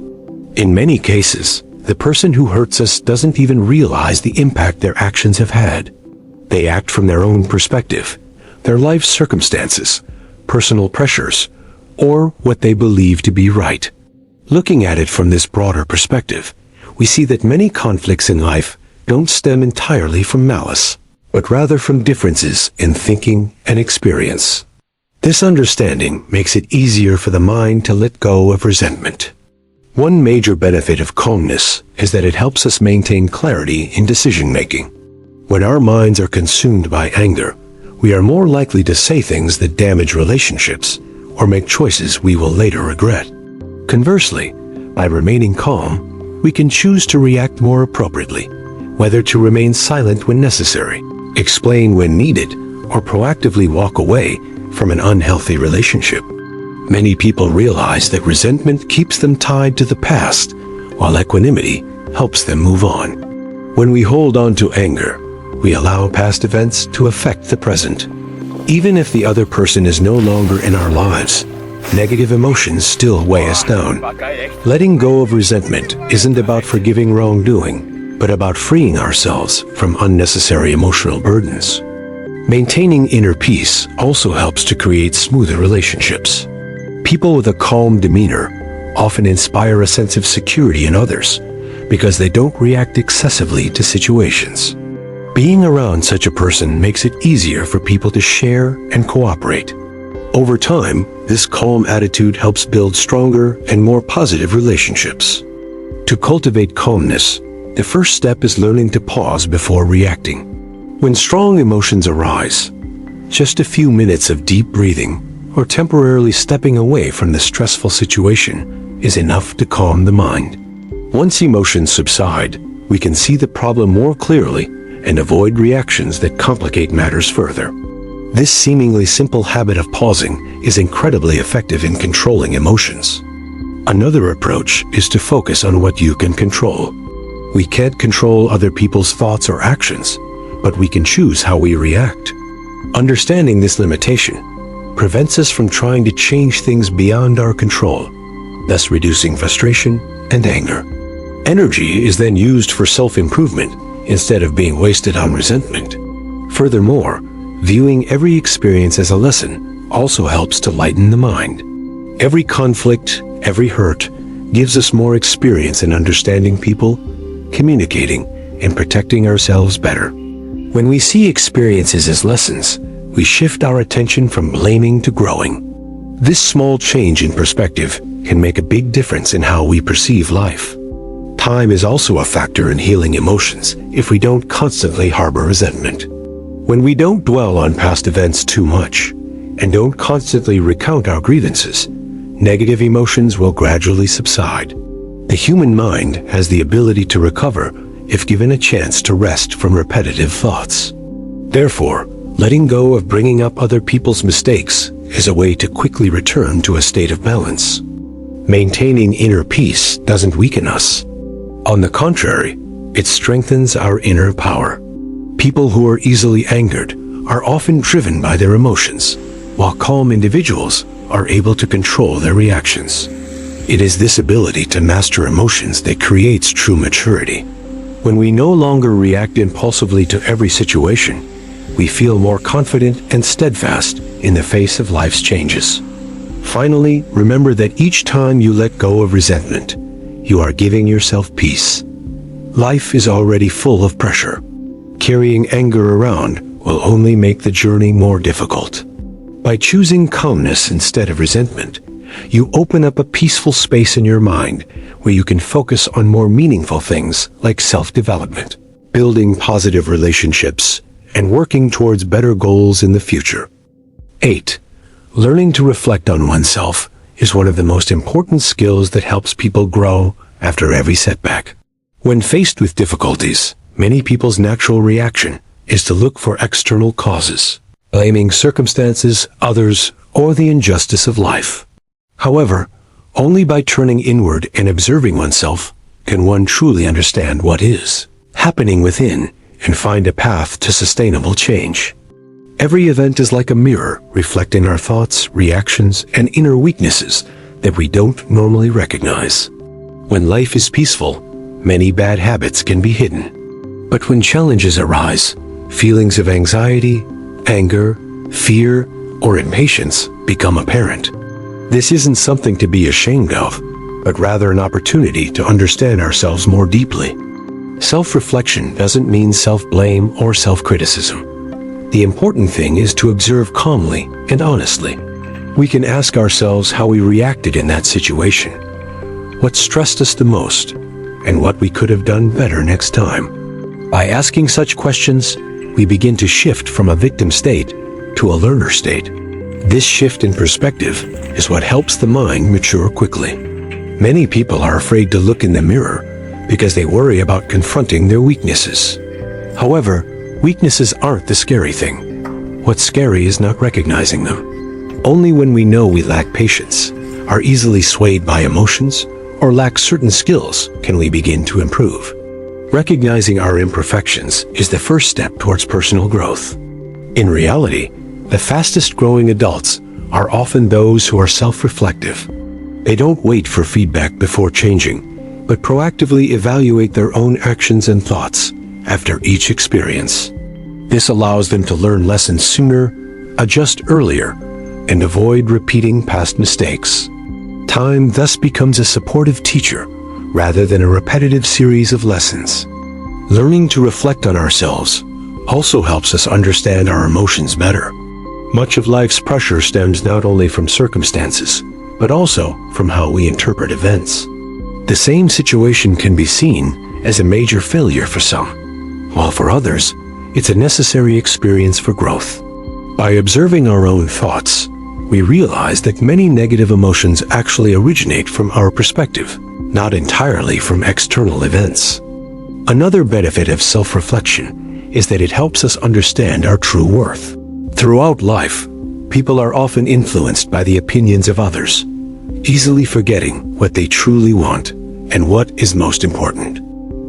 In many cases, the person who hurts us doesn't even realize the impact their actions have had. They act from their own perspective, their life circumstances, personal pressures, or what they believe to be right. Looking at it from this broader perspective, we see that many conflicts in life don't stem entirely from malice, but rather from differences in thinking and experience. This understanding makes it easier for the mind to let go of resentment. One major benefit of calmness is that it helps us maintain clarity in decision-making. When our minds are consumed by anger, we are more likely to say things that damage relationships or make choices we will later regret. Conversely, by remaining calm, we can choose to react more appropriately, whether to remain silent when necessary, explain when needed, or proactively walk away from an unhealthy relationship. Many people realize that resentment keeps them tied to the past, while equanimity helps them move on. When we hold on to anger, we allow past events to affect the present. Even if the other person is no longer in our lives, negative emotions still weigh us down. Letting go of resentment isn't about forgiving wrongdoing, but about freeing ourselves from unnecessary emotional burdens. Maintaining inner peace also helps to create smoother relationships. People with a calm demeanor often inspire a sense of security in others because they don't react excessively to situations. Being around such a person makes it easier for people to share and cooperate. Over time, this calm attitude helps build stronger and more positive relationships. To cultivate calmness, the first step is learning to pause before reacting. When strong emotions arise, just a few minutes of deep breathing or temporarily stepping away from the stressful situation is enough to calm the mind. Once emotions subside, we can see the problem more clearly and avoid reactions that complicate matters further. This seemingly simple habit of pausing is incredibly effective in controlling emotions. Another approach is to focus on what you can control. We can't control other people's thoughts or actions, but we can choose how we react. Understanding this limitation prevents us from trying to change things beyond our control, thus reducing frustration and anger. Energy is then used for self-improvement instead of being wasted on resentment. Furthermore, viewing every experience as a lesson also helps to lighten the mind. Every conflict, every hurt, gives us more experience in understanding people, communicating, and protecting ourselves better. When we see experiences as lessons, we shift our attention from blaming to growing. This small change in perspective can make a big difference in how we perceive life. Time is also a factor in healing emotions if we don't constantly harbor resentment. When we don't dwell on past events too much and don't constantly recount our grievances, negative emotions will gradually subside. The human mind has the ability to recover if given a chance to rest from repetitive thoughts. Therefore, letting go of bringing up other people's mistakes is a way to quickly return to a state of balance. Maintaining inner peace doesn't weaken us. On the contrary, it strengthens our inner power. People who are easily angered are often driven by their emotions, while calm individuals are able to control their reactions. It is this ability to master emotions that creates true maturity. When we no longer react impulsively to every situation, we feel more confident and steadfast in the face of life's changes. Finally, remember that each time you let go of resentment, you are giving yourself peace. Life is already full of pressure. Carrying anger around will only make the journey more difficult. By choosing calmness instead of resentment, you open up a peaceful space in your mind where you can focus on more meaningful things like self-development, building positive relationships, and working towards better goals in the future. 8. Learning to reflect on oneself is one of the most important skills that helps people grow after every setback. When faced with difficulties, many people's natural reaction is to look for external causes, blaming circumstances, others, or the injustice of life. However, only by turning inward and observing oneself can one truly understand what is happening within and find a path to sustainable change. Every event is like a mirror reflecting our thoughts, reactions, and inner weaknesses that we don't normally recognize. When life is peaceful, many bad habits can be hidden. But when challenges arise, feelings of anxiety, anger, fear, or impatience become apparent. This isn't something to be ashamed of, but rather an opportunity to understand ourselves more deeply. Self-reflection doesn't mean self-blame or self-criticism. The important thing is to observe calmly and honestly. We can ask ourselves how we reacted in that situation, what stressed us the most, and what we could have done better next time. By asking such questions, we begin to shift from a victim state to a learner state. This shift in perspective is what helps the mind mature quickly. Many people are afraid to look in the mirror because they worry about confronting their weaknesses. However, weaknesses aren't the scary thing. What's scary is not recognizing them. Only when we know we lack patience, are easily swayed by emotions, or lack certain skills can we begin to improve. Recognizing our imperfections is the first step towards personal growth. In reality, the fastest growing adults are often those who are self-reflective. They don't wait for feedback before changing, but proactively evaluate their own actions and thoughts after each experience. This allows them to learn lessons sooner, adjust earlier, and avoid repeating past mistakes. Time thus becomes a supportive teacher rather than a repetitive series of lessons. Learning to reflect on ourselves also helps us understand our emotions better. Much of life's pressure stems not only from circumstances, but also from how we interpret events. The same situation can be seen as a major failure for some, while for others, it's a necessary experience for growth. By observing our own thoughts, we realize that many negative emotions actually originate from our perspective, not entirely from external events. Another benefit of self-reflection is that it helps us understand our true worth. Throughout life, people are often influenced by the opinions of others, easily forgetting what they truly want and what is most important.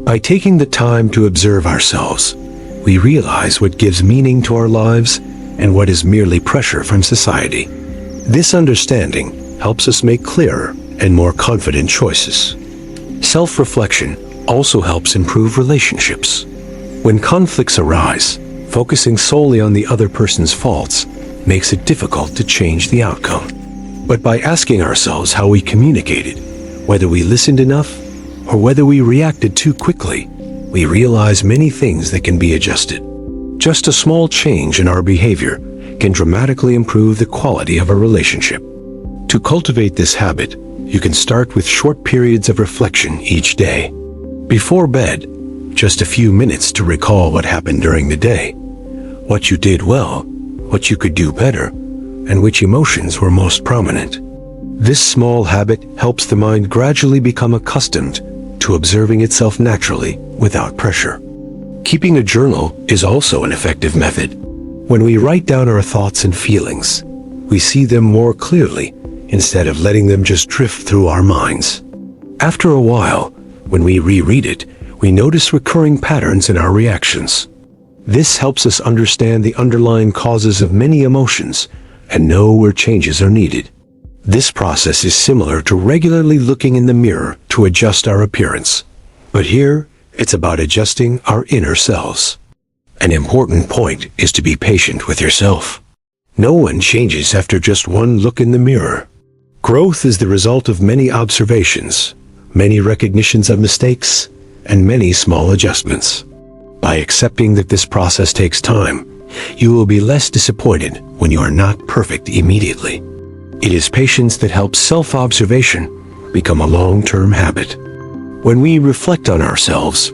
By taking the time to observe ourselves, we realize what gives meaning to our lives and what is merely pressure from society. This understanding helps us make clearer and more confident choices. Self-reflection also helps improve relationships. When conflicts arise, focusing solely on the other person's faults makes it difficult to change the outcome. But by asking ourselves how we communicated, whether we listened enough, or whether we reacted too quickly, we realize many things that can be adjusted. Just a small change in our behavior can dramatically improve the quality of a relationship. To cultivate this habit, you can start with short periods of reflection each day. Before bed, just a few minutes to recall what happened during the day, what you did well, what you could do better, and which emotions were most prominent. This small habit helps the mind gradually become accustomed to observing itself naturally without pressure. Keeping a journal is also an effective method. When we write down our thoughts and feelings, we see them more clearly instead of letting them just drift through our minds. After a while, when we reread it, we notice recurring patterns in our reactions. This helps us understand the underlying causes of many emotions and know where changes are needed. This process is similar to regularly looking in the mirror to adjust our appearance. But here, it's about adjusting our inner selves. An important point is to be patient with yourself. No one changes after just one look in the mirror. Growth is the result of many observations, many recognitions of mistakes, and many small adjustments. By accepting that this process takes time, you will be less disappointed when you are not perfect immediately. It is patience that helps self-observation become a long-term habit. When we reflect on ourselves,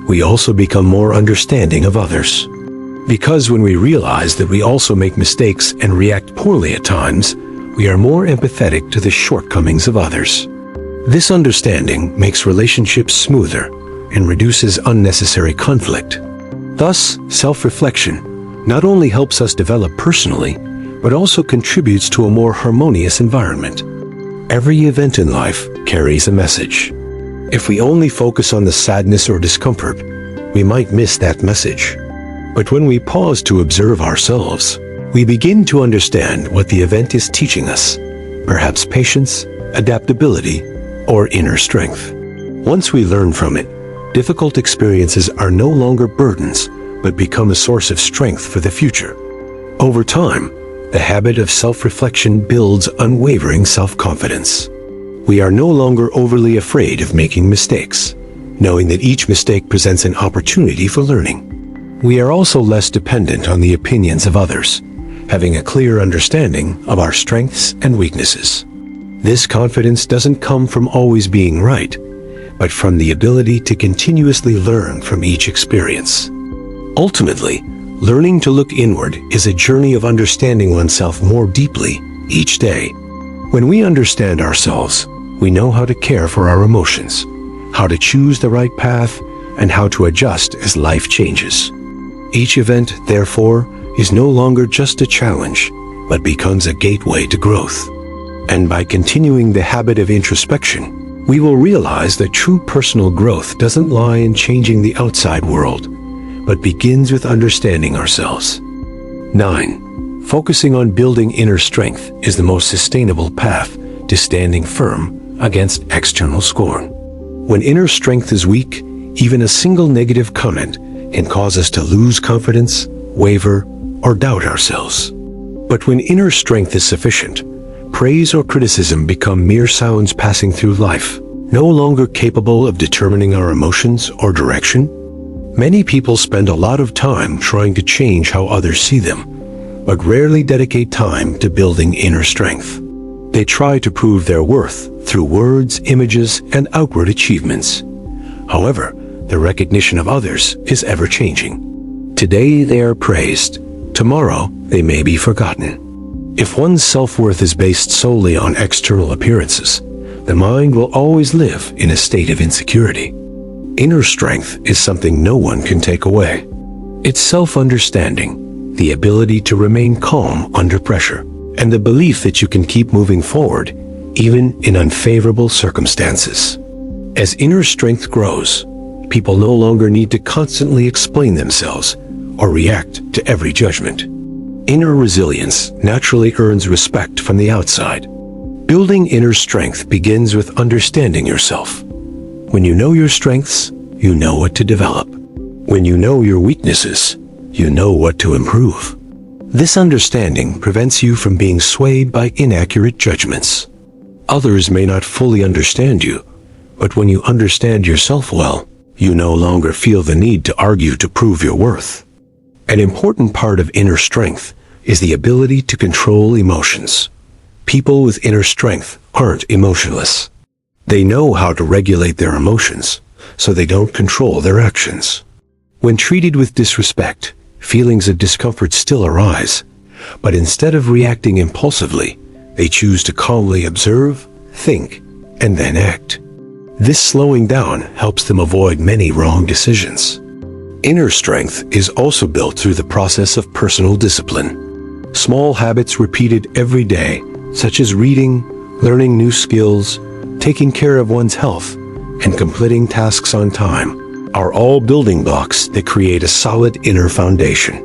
we also become more understanding of others. Because when we realize that we also make mistakes and react poorly at times, we are more empathetic to the shortcomings of others. This understanding makes relationships smoother and reduces unnecessary conflict. Thus, self-reflection not only helps us develop personally, but also contributes to a more harmonious environment. Every event in life carries a message. If we only focus on the sadness or discomfort, we might miss that message. But when we pause to observe ourselves, we begin to understand what the event is teaching us, perhaps patience, adaptability, or inner strength. Once we learn from it, difficult experiences are no longer burdens, but become a source of strength for the future. Over time, the habit of self-reflection builds unwavering self-confidence. We are no longer overly afraid of making mistakes, knowing that each mistake presents an opportunity for learning. We are also less dependent on the opinions of others, having a clear understanding of our strengths and weaknesses. This confidence doesn't come from always being right, but from the ability to continuously learn from each experience. Ultimately, learning to look inward is a journey of understanding oneself more deeply each day. When we understand ourselves, we know how to care for our emotions, how to choose the right path, and how to adjust as life changes. Each event, therefore, is no longer just a challenge, but becomes a gateway to growth. And by continuing the habit of introspection, we will realize that true personal growth doesn't lie in changing the outside world, but begins with understanding ourselves. 9. Focusing on building inner strength is the most sustainable path to standing firm against external scorn. When inner strength is weak, even a single negative comment can cause us to lose confidence, waver, or doubt ourselves. But when inner strength is sufficient, praise or criticism become mere sounds passing through life, no longer capable of determining our emotions or direction. Many people spend a lot of time trying to change how others see them, but rarely dedicate time to building inner strength. They try to prove their worth through words, images, and outward achievements. However, the recognition of others is ever-changing. Today they are praised, tomorrow they may be forgotten. If one's self-worth is based solely on external appearances, the mind will always live in a state of insecurity. Inner strength is something no one can take away. It's self-understanding, the ability to remain calm under pressure, and the belief that you can keep moving forward, even in unfavorable circumstances. As inner strength grows, people no longer need to constantly explain themselves or react to every judgment. Inner resilience naturally earns respect from the outside. Building inner strength begins with understanding yourself. When you know your strengths, you know what to develop. When you know your weaknesses, you know what to improve. This understanding prevents you from being swayed by inaccurate judgments. Others may not fully understand you, but when you understand yourself well, you no longer feel the need to argue to prove your worth. An important part of inner strength is the ability to control emotions. People with inner strength aren't emotionless. They know how to regulate their emotions, so they don't control their actions. When treated with disrespect, feelings of discomfort still arise, but instead of reacting impulsively, they choose to calmly observe, think, and then act. This slowing down helps them avoid many wrong decisions. Inner strength is also built through the process of personal discipline. Small habits repeated every day, such as reading, learning new skills, taking care of one's health, and completing tasks on time, are all building blocks that create a solid inner foundation.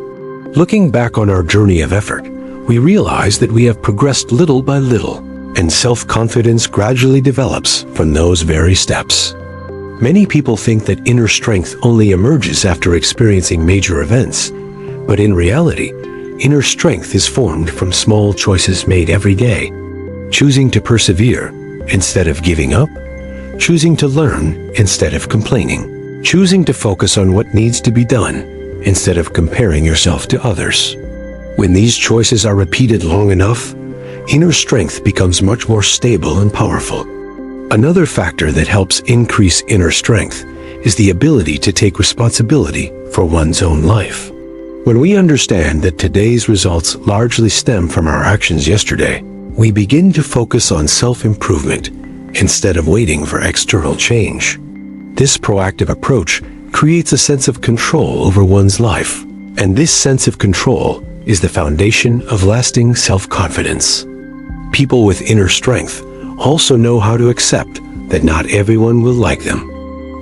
Looking back on our journey of effort, we realize that we have progressed little by little, and self-confidence gradually develops from those very steps. Many people think that inner strength only emerges after experiencing major events, but in reality, inner strength is formed from small choices made every day. Choosing to persevere instead of giving up, choosing to learn instead of complaining, choosing to focus on what needs to be done instead of comparing yourself to others. When these choices are repeated long enough, inner strength becomes much more stable and powerful. Another factor that helps increase inner strength is the ability to take responsibility for one's own life. When we understand that today's results largely stem from our actions yesterday, we begin to focus on self-improvement instead of waiting for external change. This proactive approach creates a sense of control over one's life, and this sense of control is the foundation of lasting self-confidence. People with inner strength also know how to accept that not everyone will like them.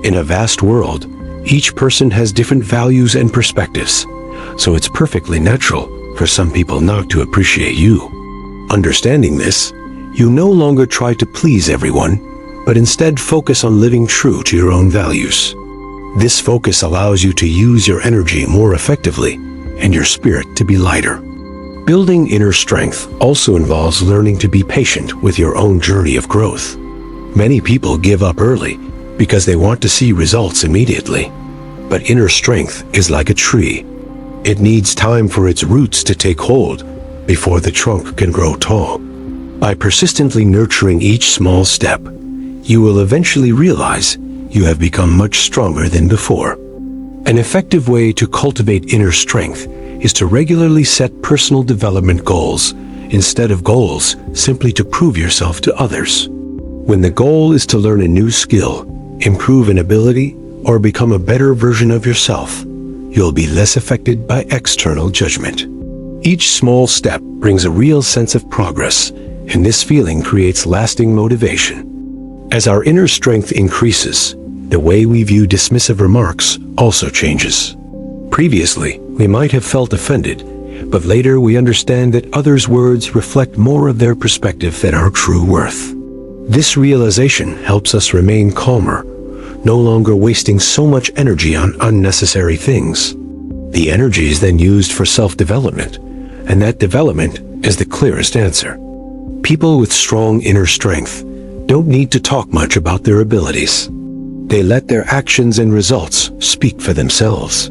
In a vast world, each person has different values and perspectives, so it's perfectly natural for some people not to appreciate you. Understanding this, you no longer try to please everyone, but instead focus on living true to your own values. This focus allows you to use your energy more effectively and your spirit to be lighter. Building inner strength also involves learning to be patient with your own journey of growth. Many people give up early because they want to see results immediately. But inner strength is like a tree. It needs time for its roots to take hold before the trunk can grow tall. By persistently nurturing each small step, you will eventually realize you have become much stronger than before. An effective way to cultivate inner strength is to regularly set personal development goals instead of goals simply to prove yourself to others. When the goal is to learn a new skill, improve an ability, or become a better version of yourself, you'll be less affected by external judgment. Each small step brings a real sense of progress, and this feeling creates lasting motivation. As our inner strength increases, the way we view dismissive remarks also changes. Previously, we might have felt offended, but later we understand that others' words reflect more of their perspective than our true worth. This realization helps us remain calmer, no longer wasting so much energy on unnecessary things. The energy is then used for self-development, and that development is the clearest answer. People with strong inner strength don't need to talk much about their abilities. They let their actions and results speak for themselves.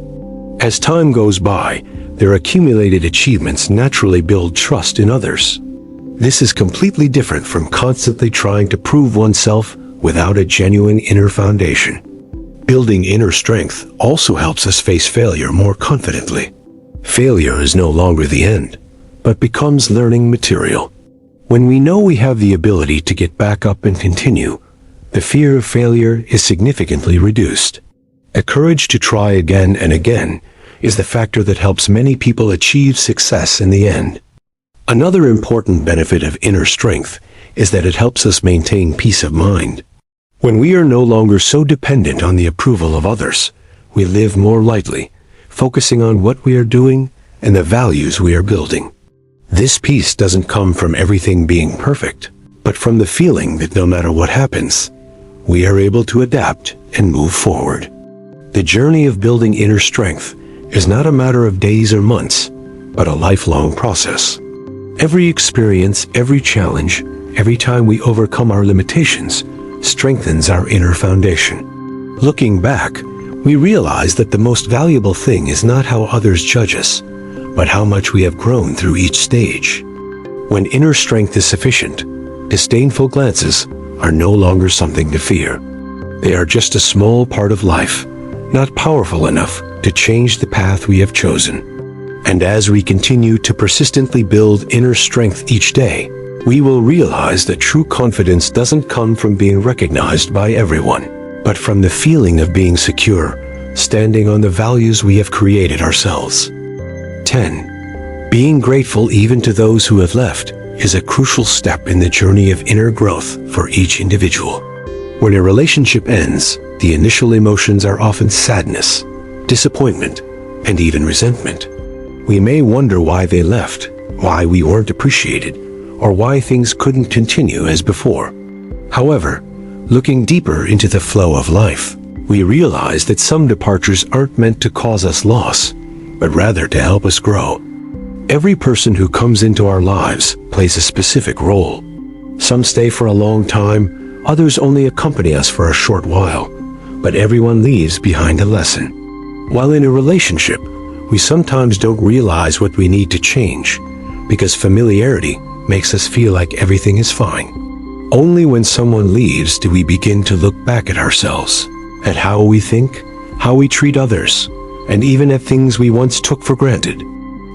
As time goes by, their accumulated achievements naturally build trust in others. This is completely different from constantly trying to prove oneself without a genuine inner foundation. Building inner strength also helps us face failure more confidently. Failure is no longer the end, but becomes learning material. When we know we have the ability to get back up and continue, the fear of failure is significantly reduced. A courage to try again and again is the factor that helps many people achieve success in the end. Another important benefit of inner strength is that it helps us maintain peace of mind. When we are no longer so dependent on the approval of others, we live more lightly, focusing on what we are doing and the values we are building. This peace doesn't come from everything being perfect, but from the feeling that no matter what happens, we are able to adapt and move forward. The journey of building inner strength is not a matter of days or months, but a lifelong process. Every experience, every challenge, every time we overcome our limitations, strengthens our inner foundation. Looking back, we realize that the most valuable thing is not how others judge us, but how much we have grown through each stage. When inner strength is sufficient, disdainful glances are no longer something to fear. They are just a small part of life, not powerful enough to change the path we have chosen. And as we continue to persistently build inner strength each day, we will realize that true confidence doesn't come from being recognized by everyone, but from the feeling of being secure, standing on the values we have created ourselves. 10. Being grateful even to those who have left is a crucial step in the journey of inner growth for each individual. When a relationship ends, the initial emotions are often sadness, disappointment, and even resentment. We may wonder why they left, why we weren't appreciated, or why things couldn't continue as before. However, looking deeper into the flow of life, we realize that some departures aren't meant to cause us loss, but rather to help us grow. Every person who comes into our lives plays a specific role. Some stay for a long time, others only accompany us for a short while, but everyone leaves behind a lesson. While in a relationship, we sometimes don't realize what we need to change, because familiarity makes us feel like everything is fine. Only when someone leaves do we begin to look back at ourselves, at how we think, how we treat others, and even at things we once took for granted.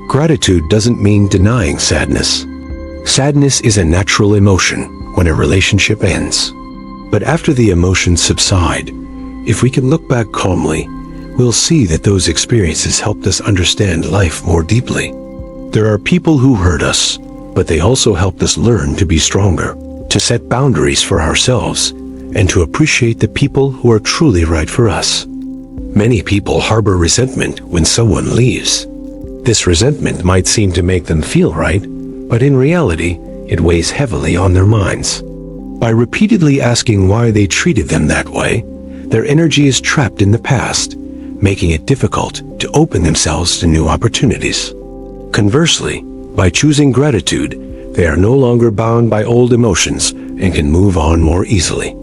Gratitude doesn't mean denying sadness. Sadness is a natural emotion when a relationship ends. But after the emotions subside, if we can look back calmly, we'll see that those experiences helped us understand life more deeply. There are people who hurt us, but they also helped us learn to be stronger, to set boundaries for ourselves, and to appreciate the people who are truly right for us. Many people harbor resentment when someone leaves. This resentment might seem to make them feel right, but in reality, it weighs heavily on their minds. By repeatedly asking why they treated them that way, their energy is trapped in the past, making it difficult to open themselves to new opportunities. Conversely, by choosing gratitude, they are no longer bound by old emotions and can move on more easily.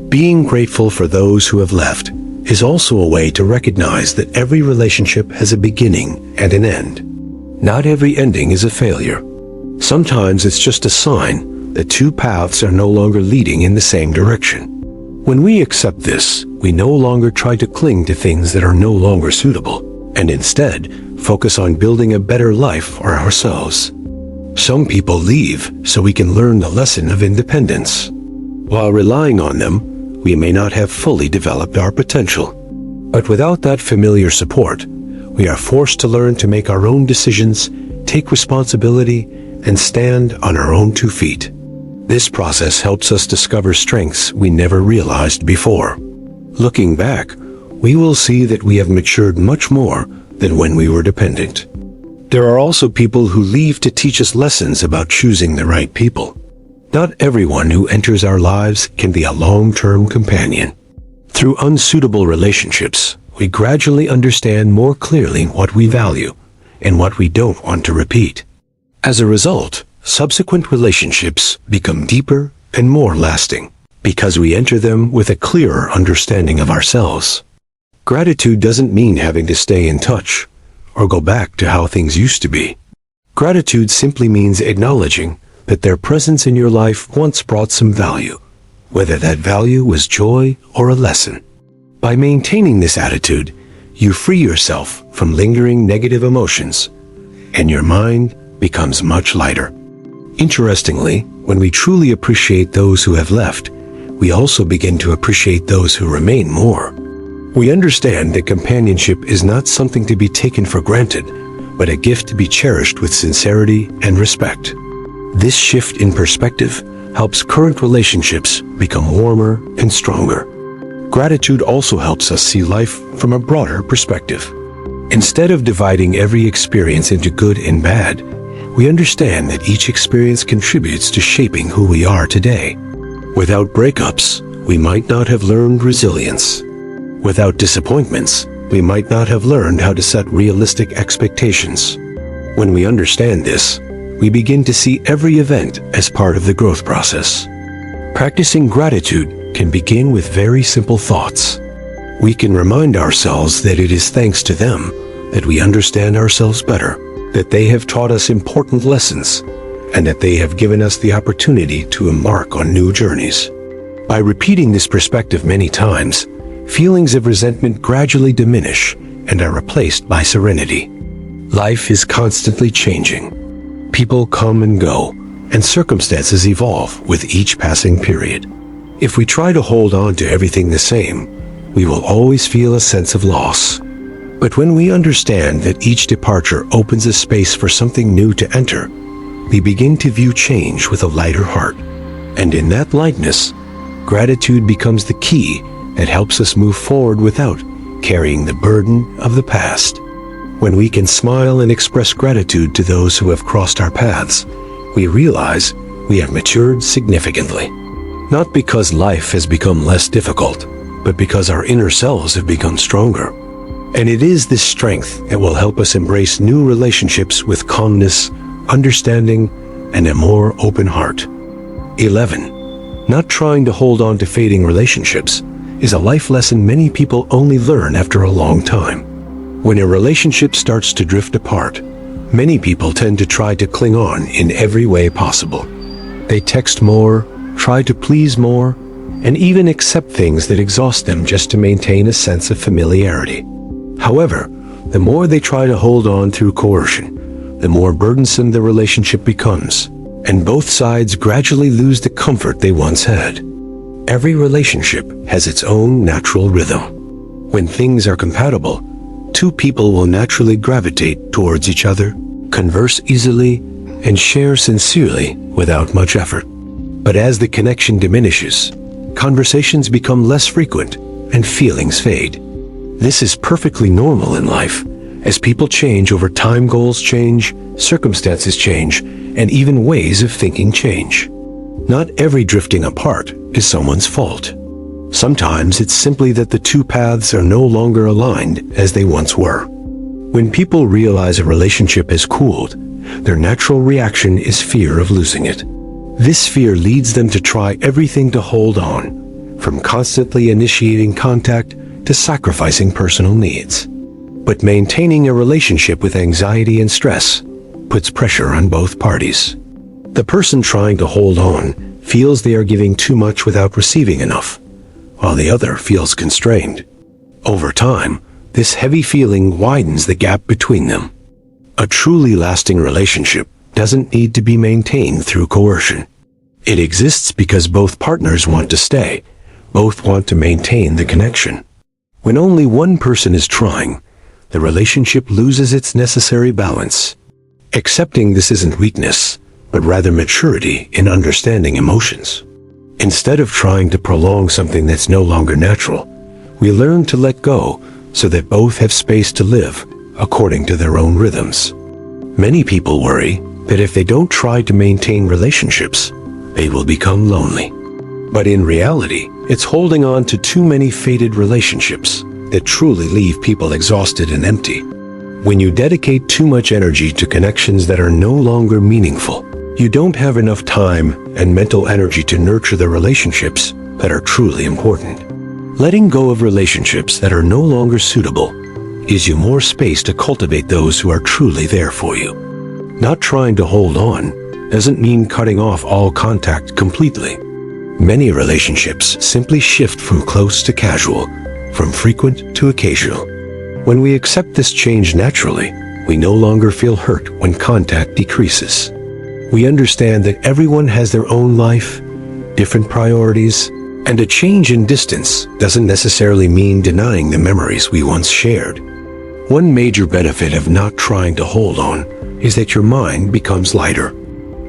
Being grateful for those who have left is also a way to recognize that every relationship has a beginning and an end. Not every ending is a failure. Sometimes it's just a sign that two paths are no longer leading in the same direction. When we accept this, we no longer try to cling to things that are no longer suitable, and instead focus on building a better life for ourselves. Some people leave so we can learn the lesson of independence. While relying on them, we may not have fully developed our potential. But without that familiar support, we are forced to learn to make our own decisions, take responsibility, and stand on our own 2 feet. This process helps us discover strengths we never realized before. Looking back, we will see that we have matured much more than when we were dependent. There are also people who leave to teach us lessons about choosing the right people. Not everyone who enters our lives can be a long-term companion. Through unsuitable relationships, we gradually understand more clearly what we value and what we don't want to repeat. As a result, subsequent relationships become deeper and more lasting because we enter them with a clearer understanding of ourselves. Gratitude doesn't mean having to stay in touch or go back to how things used to be. Gratitude simply means acknowledging that their presence in your life once brought some value, whether that value was joy or a lesson. By maintaining this attitude, you free yourself from lingering negative emotions, and your mind becomes much lighter. Interestingly, when we truly appreciate those who have left, we also begin to appreciate those who remain more. We understand that companionship is not something to be taken for granted, but a gift to be cherished with sincerity and respect. This shift in perspective helps current relationships become warmer and stronger. Gratitude also helps us see life from a broader perspective. Instead of dividing every experience into good and bad, we understand that each experience contributes to shaping who we are today. Without breakups, we might not have learned resilience. Without disappointments, we might not have learned how to set realistic expectations. When we understand this, we begin to see every event as part of the growth process. Practicing gratitude can begin with very simple thoughts. We can remind ourselves that it is thanks to them that we understand ourselves better. that they have taught us important lessons, and that they have given us the opportunity to embark on new journeys. By repeating this perspective many times, feelings of resentment gradually diminish and are replaced by serenity. Life is constantly changing. People come and go, and circumstances evolve with each passing period. If we try to hold on to everything the same, we will always feel a sense of loss. But when we understand that each departure opens a space for something new to enter, we begin to view change with a lighter heart. And in that lightness, gratitude becomes the key that helps us move forward without carrying the burden of the past. When we can smile and express gratitude to those who have crossed our paths, we realize we have matured significantly. Not because life has become less difficult, but because our inner selves have become stronger. And it is this strength that will help us embrace new relationships with calmness, understanding, and a more open heart. 11. Not trying to hold on to fading relationships is a life lesson many people only learn after a long time. When a relationship starts to drift apart, many people tend to try to cling on in every way possible. They text more, try to please more, and even accept things that exhaust them just to maintain a sense of familiarity. However, the more they try to hold on through coercion, the more burdensome the relationship becomes, and both sides gradually lose the comfort they once had. Every relationship has its own natural rhythm. When things are compatible, two people will naturally gravitate towards each other, converse easily, and share sincerely without much effort. But as the connection diminishes, conversations become less frequent and feelings fade. This is perfectly normal in life. As people change over time, goals change, circumstances change, and even ways of thinking change. Not every drifting apart is someone's fault. Sometimes it's simply that the two paths are no longer aligned as they once were. When people realize a relationship has cooled, their natural reaction is fear of losing it. This fear leads them to try everything to hold on, from constantly initiating contact to sacrificing personal needs. But maintaining a relationship with anxiety and stress puts pressure on both parties. The person trying to hold on feels they are giving too much without receiving enough, while the other feels constrained. Over time, this heavy feeling widens the gap between them. A truly lasting relationship doesn't need to be maintained through coercion. It exists because both partners want to stay, both want to maintain the connection. When only one person is trying, the relationship loses its necessary balance. Accepting this isn't weakness, but rather maturity in understanding emotions. Instead of trying to prolong something that's no longer natural, we learn to let go so that both have space to live according to their own rhythms. Many people worry that if they don't try to maintain relationships, they will become lonely. But in reality, it's holding on to too many faded relationships that truly leave people exhausted and empty. When you dedicate too much energy to connections that are no longer meaningful, you don't have enough time and mental energy to nurture the relationships that are truly important. Letting go of relationships that are no longer suitable gives you more space to cultivate those who are truly there for you. Not trying to hold on doesn't mean cutting off all contact completely. Many relationships simply shift from close to casual, from frequent to occasional. When we accept this change naturally, we no longer feel hurt when contact decreases. We understand that everyone has their own life, different priorities, and a change in distance doesn't necessarily mean denying the memories we once shared. One major benefit of not trying to hold on is that your mind becomes lighter.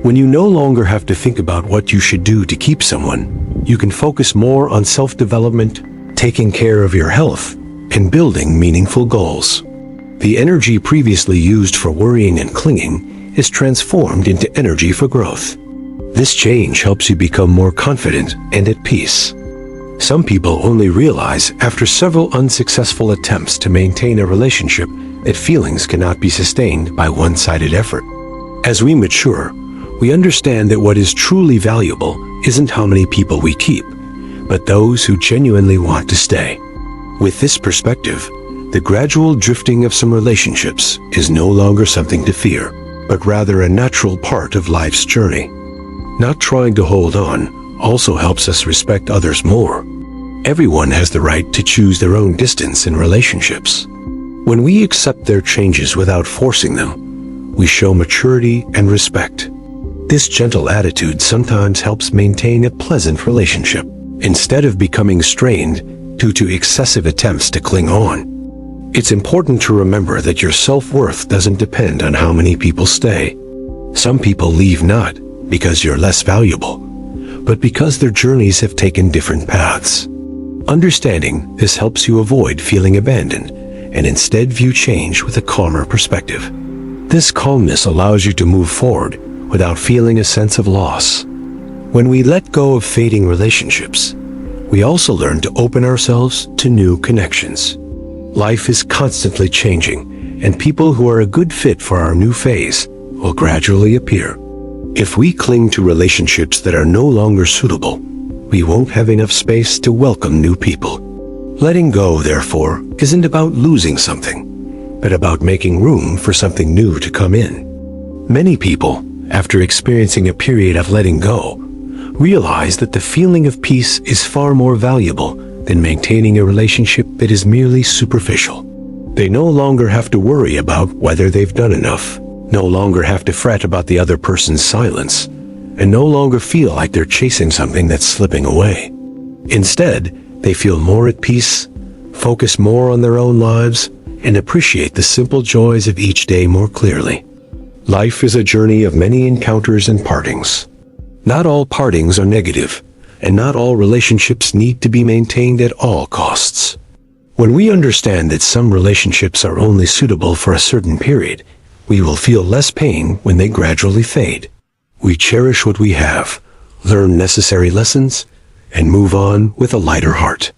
When you no longer have to think about what you should do to keep someone, you can focus more on self-development, taking care of your health, and building meaningful goals. The energy previously used for worrying and clinging is transformed into energy for growth. This change helps you become more confident and at peace. Some people only realize after several unsuccessful attempts to maintain a relationship that feelings cannot be sustained by one-sided effort. As we mature, we understand that what is truly valuable isn't how many people we keep, but those who genuinely want to stay. With this perspective, The gradual drifting of some relationships is no longer something to fear, but rather a natural part of life's journey. Not trying to hold on also helps us respect others more. Everyone has the right to choose their own distance in relationships. When we accept their changes without forcing them, we show maturity and respect. This gentle attitude sometimes helps maintain a pleasant relationship, instead of becoming strained due to excessive attempts to cling on. It's important to remember that your self-worth doesn't depend on how many people stay. Some people leave not because you're less valuable, but because their journeys have taken different paths. Understanding this helps you avoid feeling abandoned and instead view change with a calmer perspective. This calmness allows you to move forward without feeling a sense of loss. When we let go of fading relationships, we also learn to open ourselves to new connections. Life is constantly changing, and people who are a good fit for our new phase will gradually appear. If we cling to relationships that are no longer suitable, we won't have enough space to welcome new people. Letting go, therefore, isn't about losing something, but about making room for something new to come in. Many people, after experiencing a period of letting go, realize that the feeling of peace is far more valuable than maintaining a relationship that is merely superficial. They no longer have to worry about whether they've done enough, no longer have to fret about the other person's silence, and no longer feel like they're chasing something that's slipping away. Instead, they feel more at peace, focus more on their own lives, and appreciate the simple joys of each day more clearly. Life is a journey of many encounters and partings. Not all partings are negative, and not all relationships need to be maintained at all costs. When we understand that some relationships are only suitable for a certain period, we will feel less pain when they gradually fade. We cherish what we have, learn necessary lessons, and move on with a lighter heart.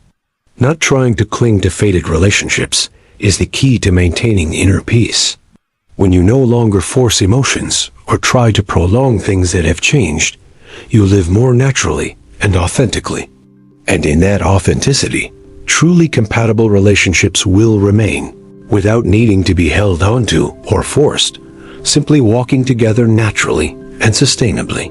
Not trying to cling to faded relationships is the key to maintaining inner peace. When you no longer force emotions or try to prolong things that have changed, you live more naturally and authentically. And in that authenticity, truly compatible relationships will remain, without needing to be held onto or forced, simply walking together naturally and sustainably.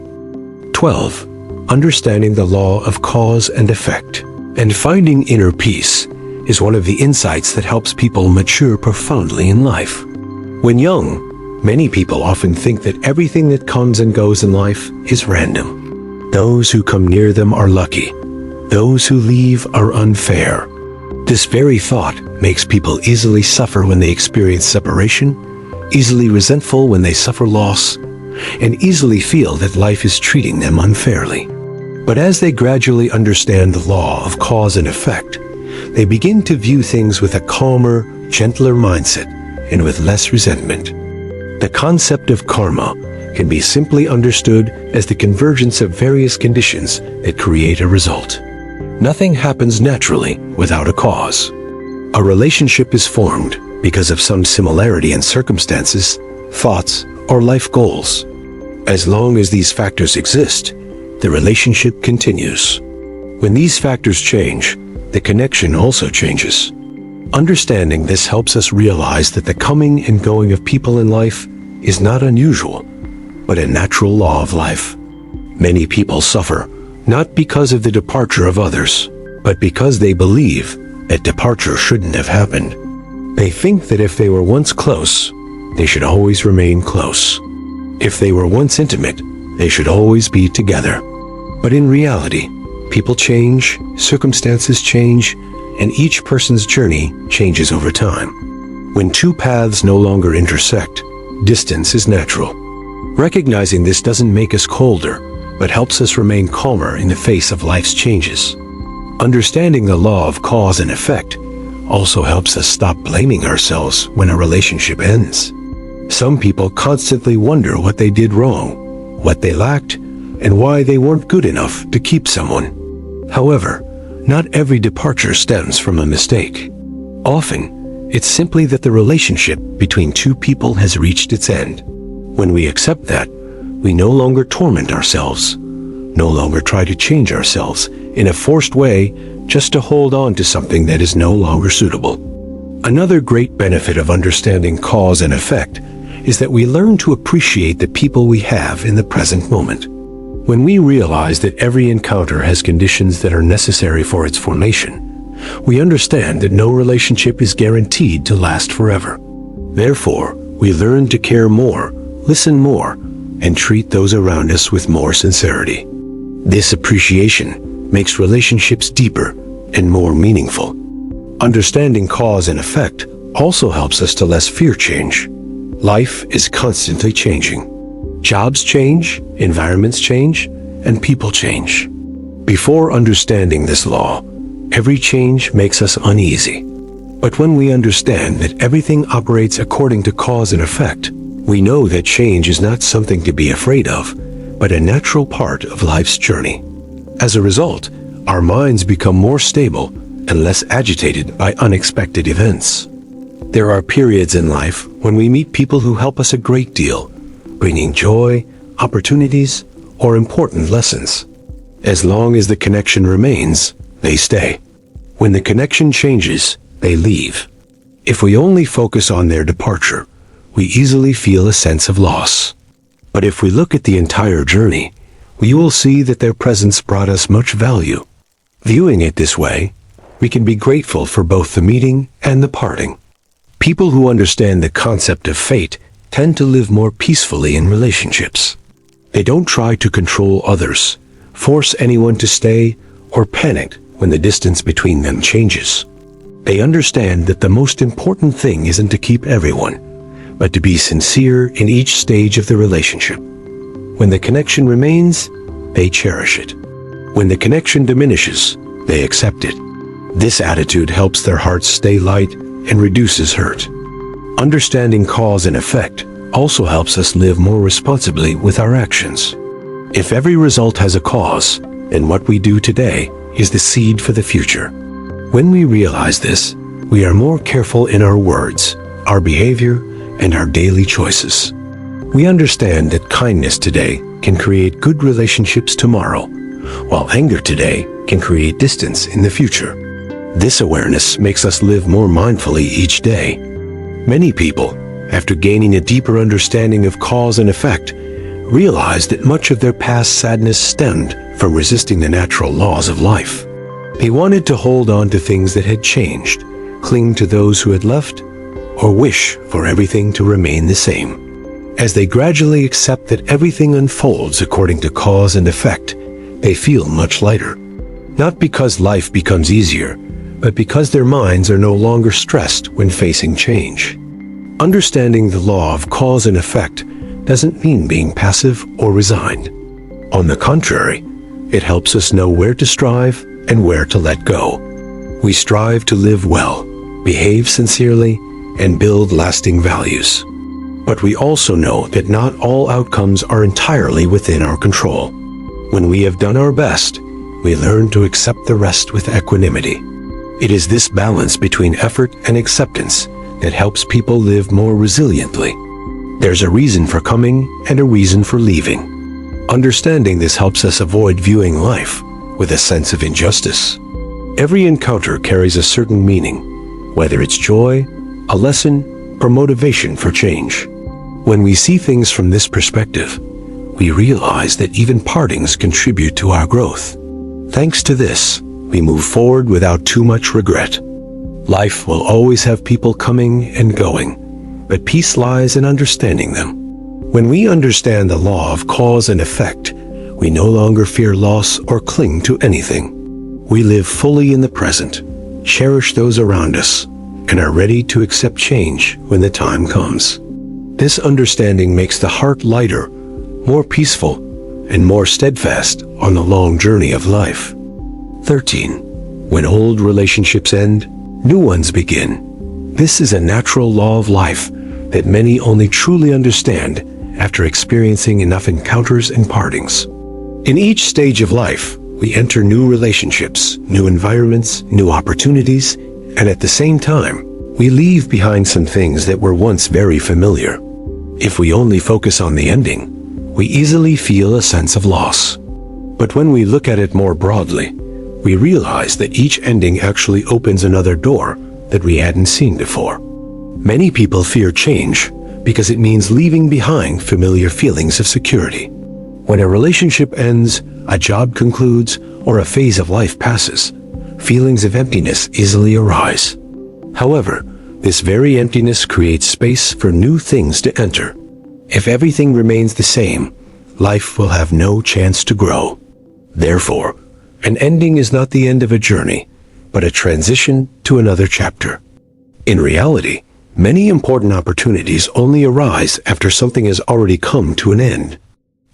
12. Understanding the law of cause and effect. And finding inner peace is one of the insights that helps people mature profoundly in life. When young, many people often think that everything that comes and goes in life is random. Those who come near them are lucky. Those who leave are unfair. This very thought makes people easily suffer when they experience separation, easily resentful when they suffer loss, and easily feel that life is treating them unfairly. But as they gradually understand the law of cause and effect, they begin to view things with a calmer, gentler mindset and with less resentment. The concept of karma can be simply understood as the convergence of various conditions that create a result. Nothing happens naturally without a cause. A relationship is formed because of some similarity in circumstances, thoughts, or life goals. As long as these factors exist, the relationship continues. When these factors change, the connection also changes. Understanding this helps us realize that the coming and going of people in life is not unusual, but a natural law of life. Many people suffer not because of the departure of others, but because they believe that departure shouldn't have happened. They think that if they were once close, they should always remain close. If they were once intimate, they should always be together. But in reality, people change, circumstances change, and each person's journey changes over time. When two paths no longer intersect, distance is natural. Recognizing this doesn't make us colder, but helps us remain calmer in the face of life's changes. Understanding the law of cause and effect also helps us stop blaming ourselves when a relationship ends. Some people constantly wonder what they did wrong, what they lacked, and why they weren't good enough to keep someone. However, not every departure stems from a mistake. Often, it's simply that the relationship between two people has reached its end. When we accept that, we no longer torment ourselves, no longer try to change ourselves in a forced way just to hold on to something that is no longer suitable. Another great benefit of understanding cause and effect is that we learn to appreciate the people we have in the present moment. When we realize that every encounter has conditions that are necessary for its formation, we understand that no relationship is guaranteed to last forever. Therefore, we learn to care more, listen more, and treat those around us with more sincerity. This appreciation makes relationships deeper and more meaningful. Understanding cause and effect also helps us to less fear change. Life is constantly changing. Jobs change, environments change, and people change. Before understanding this law, every change makes us uneasy. But when we understand that everything operates according to cause and effect, we know that change is not something to be afraid of, but a natural part of life's journey. As a result, our minds become more stable and less agitated by unexpected events. There are periods in life when we meet people who help us a great deal, bringing joy, opportunities, or important lessons. As long as the connection remains, they stay. When the connection changes, they leave. If we only focus on their departure, we easily feel a sense of loss. But if we look at the entire journey, we will see that their presence brought us much value. Viewing it this way, we can be grateful for both the meeting and the parting. People who understand the concept of fate tend to live more peacefully in relationships. They don't try to control others, force anyone to stay, or panic when the distance between them changes. They understand that the most important thing isn't to keep everyone, but to be sincere in each stage of the relationship. When the connection remains, they cherish it. When the connection diminishes, they accept it. This attitude helps their hearts stay light and reduces hurt. Understanding cause and effect also helps us live more responsibly with our actions. If every result has a cause, then what we do today is the seed for the future. When we realize this, we are more careful in our words, our behavior, and our daily choices. We understand that kindness today can create good relationships tomorrow, while anger today can create distance in the future. This awareness makes us live more mindfully each day. Many people, after gaining a deeper understanding of cause and effect, realize that much of their past sadness stemmed from resisting the natural laws of life. They wanted to hold on to things that had changed, cling to those who had left, or wish for everything to remain the same. As they gradually accept that everything unfolds according to cause and effect, they feel much lighter. Not because life becomes easier, but because their minds are no longer stressed when facing change. Understanding the law of cause and effect doesn't mean being passive or resigned. On the contrary, it helps us know where to strive and where to let go. We strive to live well, behave sincerely, and build lasting values. But we also know that not all outcomes are entirely within our control. When we have done our best, we learn to accept the rest with equanimity. It is this balance between effort and acceptance that helps people live more resiliently. There's a reason for coming and a reason for leaving. Understanding this helps us avoid viewing life with a sense of injustice. Every encounter carries a certain meaning, whether it's joy, a lesson, or motivation for change. When we see things from this perspective, we realize that even partings contribute to our growth. Thanks to this, we move forward without too much regret. Life will always have people coming and going, but peace lies in understanding them. When we understand the law of cause and effect, we no longer fear loss or cling to anything. We live fully in the present, cherish those around us, and are ready to accept change when the time comes. This understanding makes the heart lighter, more peaceful, and more steadfast on the long journey of life. 13. When old relationships end, new ones begin. This is a natural law of life that many only truly understand after experiencing enough encounters and partings. In each stage of life, we enter new relationships, new environments, new opportunities, and at the same time, we leave behind some things that were once very familiar. If we only focus on the ending, we easily feel a sense of loss. But when we look at it more broadly, we realize that each ending actually opens another door that we hadn't seen before. Many people fear change because it means leaving behind familiar feelings of security. When a relationship ends, a job concludes, or a phase of life passes, feelings of emptiness easily arise. However, this very emptiness creates space for new things to enter. If everything remains the same, life will have no chance to grow. Therefore, an ending is not the end of a journey, but a transition to another chapter. In reality, many important opportunities only arise after something has already come to an end.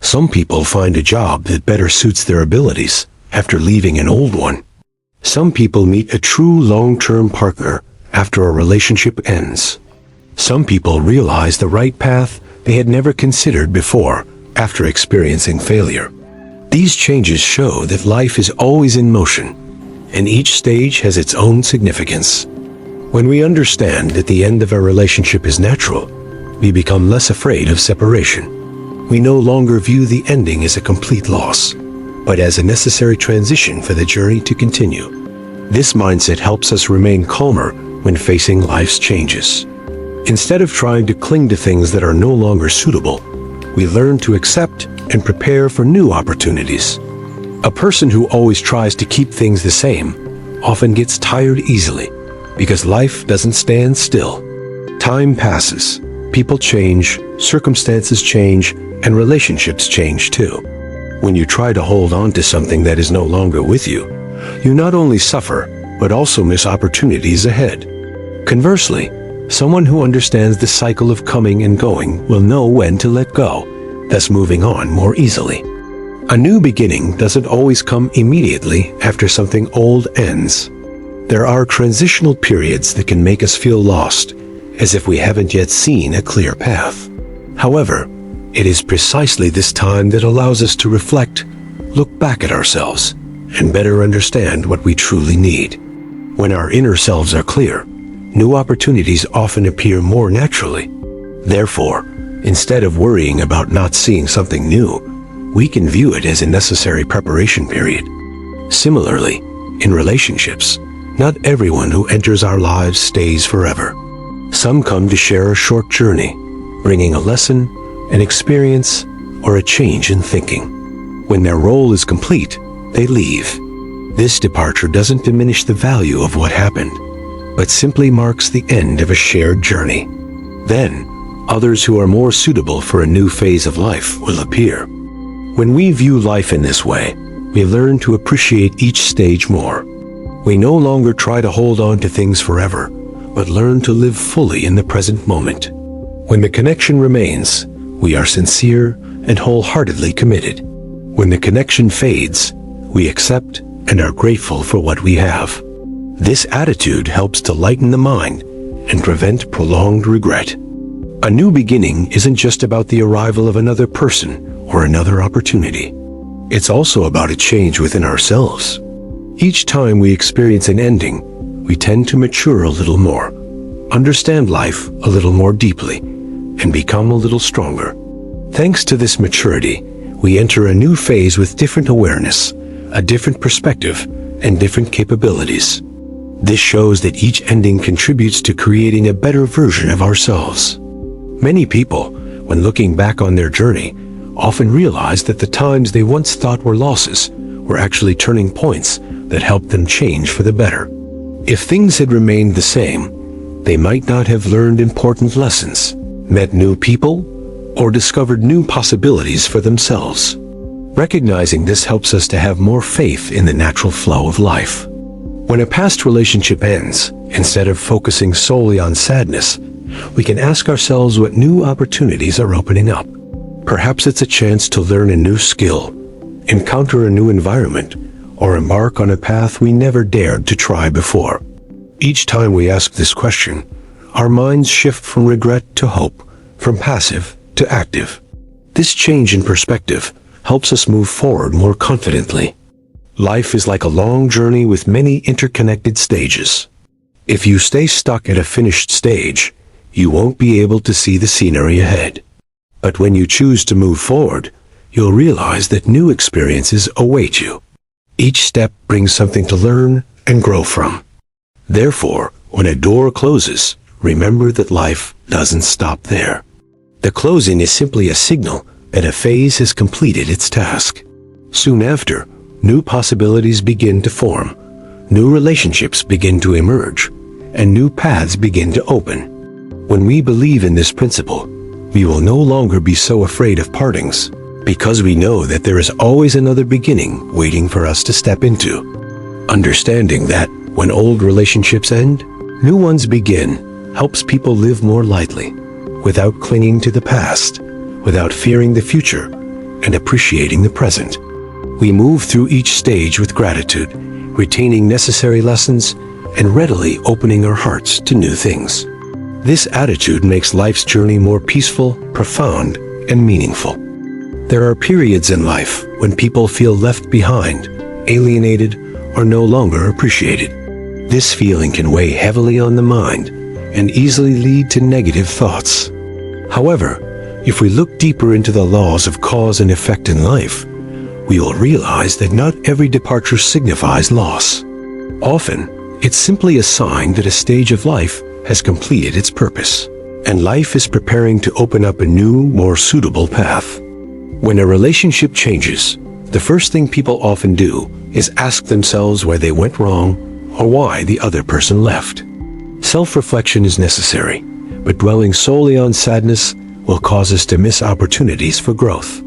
Some people find a job that better suits their abilities after leaving an old one. Some people meet a true long-term partner after a relationship ends. Some people realize the right path they had never considered before after experiencing failure. These changes show that life is always in motion, and each stage has its own significance. When we understand that the end of a relationship is natural, we become less afraid of separation. We no longer view the ending as a complete loss, but as a necessary transition for the journey to continue. This mindset helps us remain calmer when facing life's changes. Instead of trying to cling to things that are no longer suitable, we learn to accept and prepare for new opportunities. A person who always tries to keep things the same often gets tired easily because life doesn't stand still. Time passes, people change, circumstances change, and relationships change too. When you try to hold on to something that is no longer with you, you not only suffer, but also miss opportunities ahead. Conversely, someone who understands the cycle of coming and going will know when to let go, thus moving on more easily. A new beginning doesn't always come immediately after something old ends. There are transitional periods that can make us feel lost, as if we haven't yet seen a clear path. However, it is precisely this time that allows us to reflect, look back at ourselves, and better understand what we truly need. When our inner selves are clear, new opportunities often appear more naturally. Therefore, instead of worrying about not seeing something new, we can view it as a necessary preparation period. Similarly, in relationships, not everyone who enters our lives stays forever. Some come to share a short journey, bringing a lesson, an experience, or a change in thinking. When their role is complete, they leave. This departure doesn't diminish the value of what happened, but simply marks the end of a shared journey. Then, others who are more suitable for a new phase of life will appear. When we view life in this way, we learn to appreciate each stage more. We no longer try to hold on to things forever, but learn to live fully in the present moment. When the connection remains, we are sincere and wholeheartedly committed. When the connection fades, we accept and are grateful for what we have. This attitude helps to lighten the mind and prevent prolonged regret. A new beginning isn't just about the arrival of another person or another opportunity. It's also about a change within ourselves. Each time we experience an ending, we tend to mature a little more, understand life a little more deeply, and become a little stronger. Thanks to this maturity, we enter a new phase with different awareness, a different perspective, and different capabilities. This shows that each ending contributes to creating a better version of ourselves. Many people, when looking back on their journey, often realize that the times they once thought were losses were actually turning points that helped them change for the better. If things had remained the same, they might not have learned important lessons, met new people, or discovered new possibilities for themselves. Recognizing this helps us to have more faith in the natural flow of life. When a past relationship ends, instead of focusing solely on sadness, we can ask ourselves what new opportunities are opening up. Perhaps it's a chance to learn a new skill, encounter a new environment, or embark on a path we never dared to try before. Each time we ask this question, our minds shift from regret to hope, from passive to active. This change in perspective helps us move forward more confidently. Life is like a long journey with many interconnected stages. If you stay stuck at a finished stage, you won't be able to see the scenery ahead. But when you choose to move forward, you'll realize that new experiences await you. Each step brings something to learn and grow from. Therefore, when a door closes, remember that life doesn't stop there. The closing is simply a signal that a phase has completed its task. Soon after, new possibilities begin to form, new relationships begin to emerge, and new paths begin to open. When we believe in this principle, we will no longer be so afraid of partings, because we know that there is always another beginning waiting for us to step into. Understanding that when old relationships end, new ones begin helps people live more lightly, without clinging to the past, without fearing the future, and appreciating the present. We move through each stage with gratitude, retaining necessary lessons, and readily opening our hearts to new things. This attitude makes life's journey more peaceful, profound, and meaningful. There are periods in life when people feel left behind, alienated, or no longer appreciated. This feeling can weigh heavily on the mind and easily lead to negative thoughts. However, if we look deeper into the laws of cause and effect in life, we will realize that not every departure signifies loss. Often, it's simply a sign that a stage of life has completed its purpose, and life is preparing to open up a new, more suitable path. When a relationship changes, the first thing people often do is ask themselves where they went wrong or why the other person left. Self-reflection is necessary, but dwelling solely on sadness will cause us to miss opportunities for growth.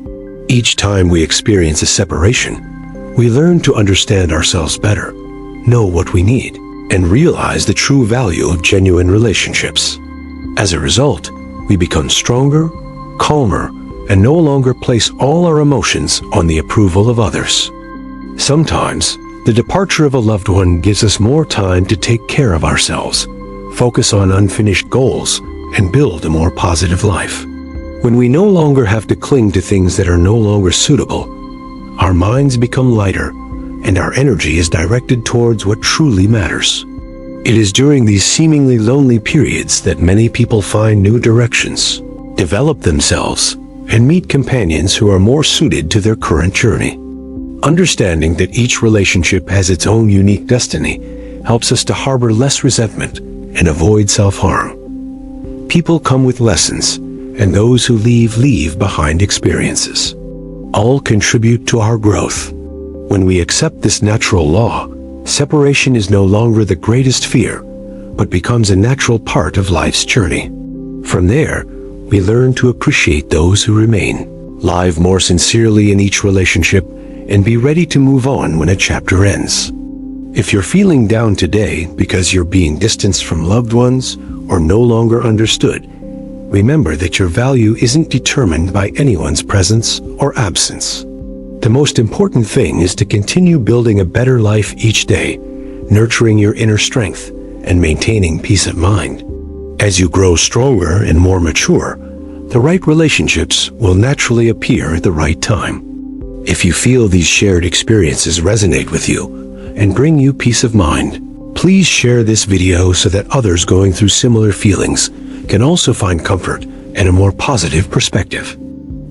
Each time we experience a separation, we learn to understand ourselves better, know what we need, and realize the true value of genuine relationships. As a result, we become stronger, calmer, and no longer place all our emotions on the approval of others. Sometimes, the departure of a loved one gives us more time to take care of ourselves, focus on unfinished goals, and build a more positive life. When we no longer have to cling to things that are no longer suitable, our minds become lighter, and our energy is directed towards what truly matters. It is during these seemingly lonely periods that many people find new directions, develop themselves, and meet companions who are more suited to their current journey. Understanding that each relationship has its own unique destiny helps us to harbor less resentment and avoid self-harm. People come with lessons, and those who leave behind experiences. All contribute to our growth. When we accept this natural law, separation is no longer the greatest fear, but becomes a natural part of life's journey. From there, we learn to appreciate those who remain, live more sincerely in each relationship, and be ready to move on when a chapter ends. If you're feeling down today because you're being distanced from loved ones or no longer understood, remember that your value isn't determined by anyone's presence or absence. The most important thing is to continue building a better life each day, nurturing your inner strength and maintaining peace of mind. As you grow stronger and more mature, the right relationships will naturally appear at the right time. If you feel these shared experiences resonate with you and bring you peace of mind, please share this video so that others going through similar feelings can also find comfort and a more positive perspective.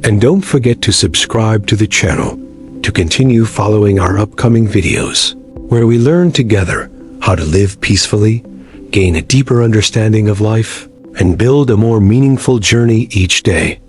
And don't forget to subscribe to the channel to continue following our upcoming videos, where we learn together how to live peacefully, gain a deeper understanding of life, and build a more meaningful journey each day.